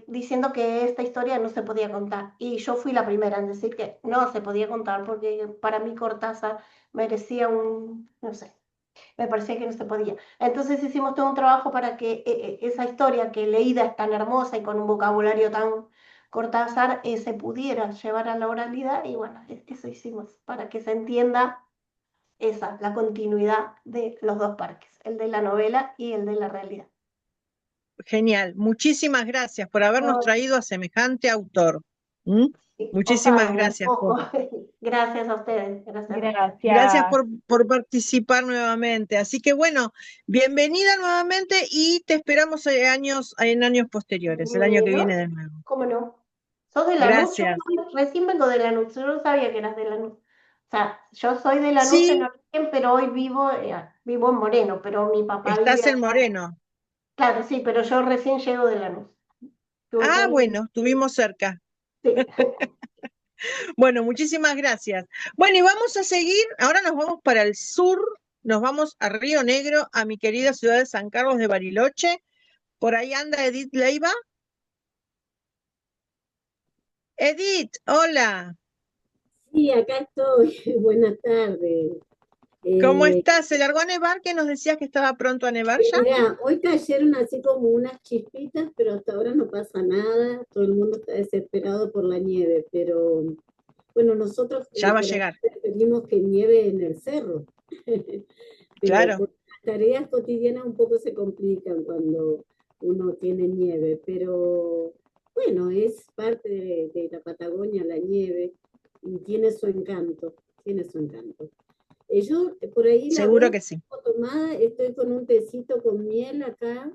diciendo que esta historia no se podía contar. Y yo fui la primera en decir que no se podía contar porque para mí Cortázar merecía no sé, me parecía que no se podía. Entonces hicimos todo un trabajo para que esa historia que leída es tan hermosa y con un vocabulario tan Cortázar se pudiera llevar a la oralidad y bueno, eso hicimos para que se entienda la continuidad de los dos parques, el de la novela y el de la realidad. Genial. Muchísimas gracias por habernos No, traído a semejante autor. sí, Muchísimas un gracias. poco. Gracias a ustedes. Gracias Gracias. por participar nuevamente. Así que bueno, bienvenida nuevamente y te esperamos en años posteriores, el año que Bueno, viene de nuevo. ¿cómo no? ¿Sos de Lanús? Yo Gracias. recién vengo de Lanús, yo no sabía que eras de Lanús. O sea, yo soy de Lanús en Sí, origen, pero hoy vivo en Moreno, pero mi papá vive estás en acá. Moreno. Claro, sí, pero yo recién llego de Lanús. Estuve todo Ah, el bueno, estuvimos cerca. Sí. Bueno, muchísimas gracias. Bueno, y vamos a seguir, ahora nos vamos para el sur, nos vamos a Río Negro, a mi querida ciudad de San Carlos de Bariloche. Por ahí anda Edith Leiva. Edith, hola. Sí, acá estoy. Buenas tardes. ¿Cómo Eh, estás? ¿Se largó a nevar? ¿Que nos decías que estaba pronto a nevar ya? Mira, hoy cayeron así como unas chispitas, pero hasta ahora no pasa nada. Todo el mundo está desesperado por la nieve, pero bueno, nosotros Ya va a por ahí llegar, preferimos que nieve en el cerro, pero claro. por las tareas cotidianas un poco se complican cuando uno tiene nieve, pero bueno, es parte de la Patagonia la nieve y tiene su encanto, tiene su encanto. Yo por ahí la Seguro voz que sí. tomada, estoy con un tecito con miel acá,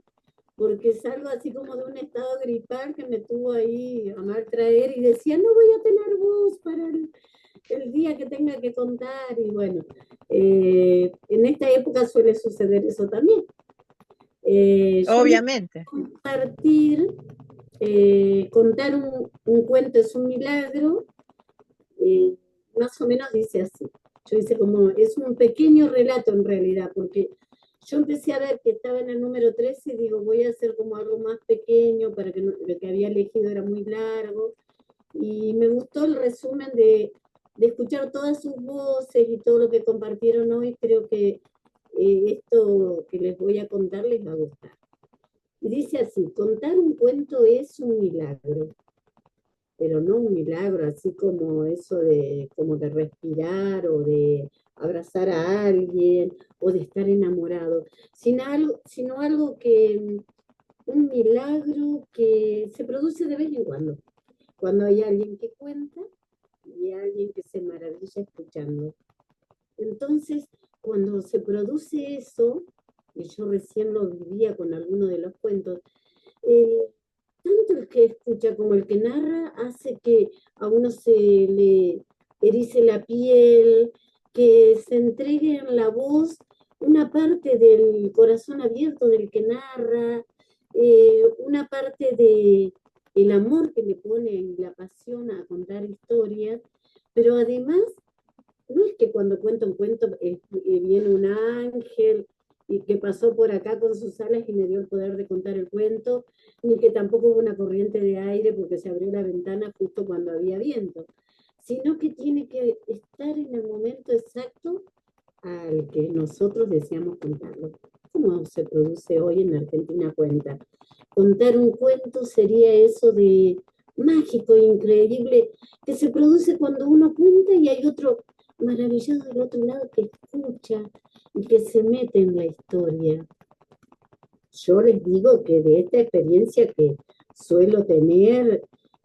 porque salgo así como de un estado gripal que me tuvo ahí a mal traer y decía, no voy a tener voz para el día que tenga que contar. Y bueno, en esta época suele suceder eso también. Yo les Obviamente. quiero compartir, contar un cuento es un milagro, eh, más o menos dice así. Yo hice como, es un pequeño relato en realidad, porque yo empecé a ver que estaba en el número 13 y digo, voy a hacer como algo más pequeño, para que lo que había elegido era muy largo, y me gustó el resumen de escuchar todas sus voces y todo lo que compartieron hoy, creo que esto que les voy a contar les va a gustar. Y dice así, contar un cuento es un milagro, pero no un milagro así como eso de, como de respirar o de abrazar a alguien o de estar enamorado, sino algo que, un milagro que se produce de vez en cuando hay alguien que cuenta y alguien que se maravilla escuchando. Entonces, cuando se produce eso, y yo recién lo vivía con alguno de los cuentos, eh, tanto el que escucha como el que narra hace que a uno se le erice la piel, que se entregue en la voz una parte del corazón abierto del que narra, una parte de el amor que le pone y la pasión a contar historias, pero además no es que cuando cuento un cuento viene un ángel y que pasó por acá con sus alas y me dio el poder de contar el cuento, ni que tampoco hubo una corriente de aire porque se abrió la ventana justo cuando había viento, sino que tiene que estar en el momento exacto al que nosotros deseamos contarlo. ¿Cómo se produce hoy en Argentina Cuenta? Contar un cuento sería eso de mágico, increíble, que se produce cuando uno cuenta y hay otro maravillado del otro lado que escucha y que se mete en la historia. Yo les digo que de esta experiencia que suelo tener,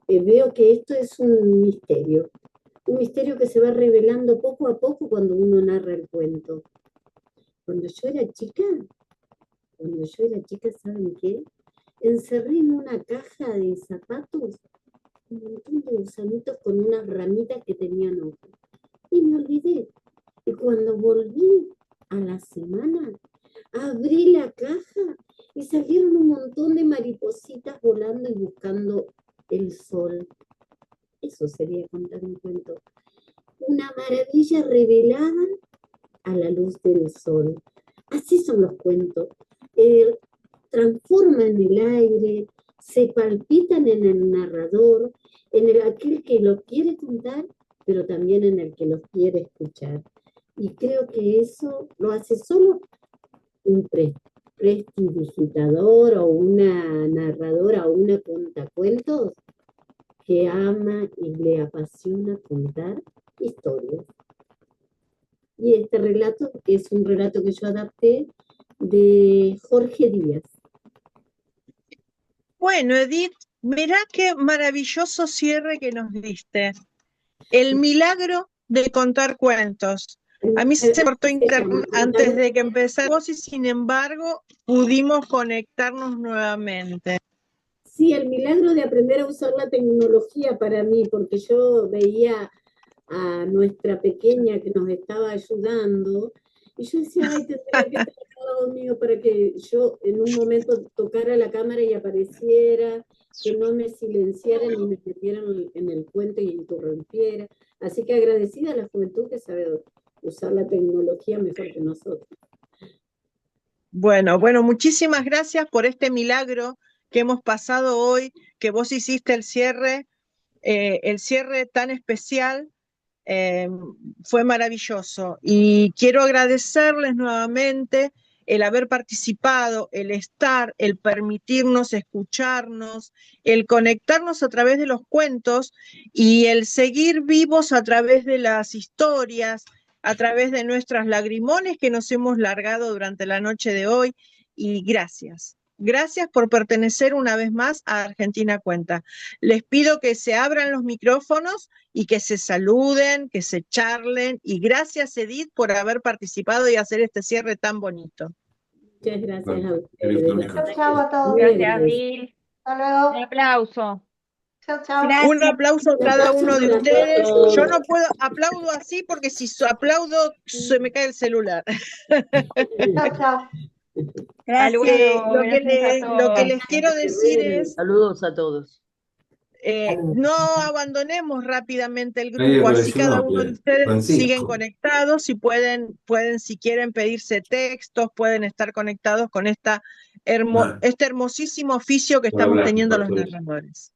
veo que esto es un misterio que se va revelando poco a poco cuando uno narra el cuento. Cuando yo era chica, ¿saben qué? Encerré en una caja de zapatos un montón de gusanitos con unas ramitas que tenían ojos. Y me olvidé. Y cuando volví a la semana, abrí la caja y salieron un montón de maripositas volando y buscando el sol. Eso sería contar un cuento. Una maravilla revelada a la luz del sol. Así son los cuentos. Transforman el aire, se palpitan en el narrador, aquel que lo quiere contar, pero también en el que los quiere escuchar. Y creo que eso lo hace solo un prestidigitador o una narradora o una contacuentos que ama y le apasiona contar historias. Y este relato es un relato que yo adapté de Jorge Díaz. Bueno, Edith, mirá qué maravilloso cierre que nos diste. El milagro de contar cuentos. A mí se cortó internet antes de que empezáramos y sin embargo pudimos conectarnos nuevamente. Sí, el milagro de aprender a usar la tecnología para mí, porque yo veía a nuestra pequeña que nos estaba ayudando y yo decía, ay, tendría que estar al lado mío para que yo en un momento tocara la cámara y apareciera, que no me silenciaran y me metieran en el cuento y interrumpiera. Así que agradecida a la juventud que sabe usar la tecnología mejor que nosotros. Bueno, muchísimas gracias por este milagro que hemos pasado hoy, que vos hiciste el cierre tan especial Fue maravilloso y quiero agradecerles nuevamente el haber participado, el estar, el permitirnos escucharnos, el conectarnos a través de los cuentos y el seguir vivos a través de las historias, a través de nuestras lagrimones que nos hemos largado durante la noche de hoy. Y gracias. Gracias por pertenecer una vez más a Argentina Cuenta. Les pido que se abran los micrófonos y que se saluden, que se charlen. Y gracias, Edith, por haber participado y hacer este cierre tan bonito. Muchas gracias a Chao, ustedes. chao a todos. Gracias, Bill. Hasta luego. Un aplauso. Chao, chao. Un Gracias. aplauso a Un cada aplauso uno de para ustedes. todos. Yo no puedo, aplaudo así porque si aplaudo se me cae el celular. Chao, chao. Hasta luego. Lo que Gracias a lo que todos. les quiero decir es, Saludos a todos. no abandonemos rápidamente el Nadie grupo, así apareció, cada no, uno de ustedes Francisco. siguen conectados y pueden, si quieren pedirse textos, pueden estar conectados con este hermosísimo oficio que Por estamos hablar, teniendo por los todo. narradores.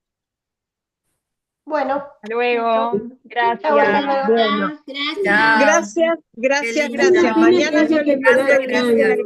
Bueno, Hasta luego. chao, Gracias. hasta luego. Bueno, Gracias. Chao. gracias, Qué lindo. gracias. Mañana Imagina que yo haya les mando quedado el un link de la año.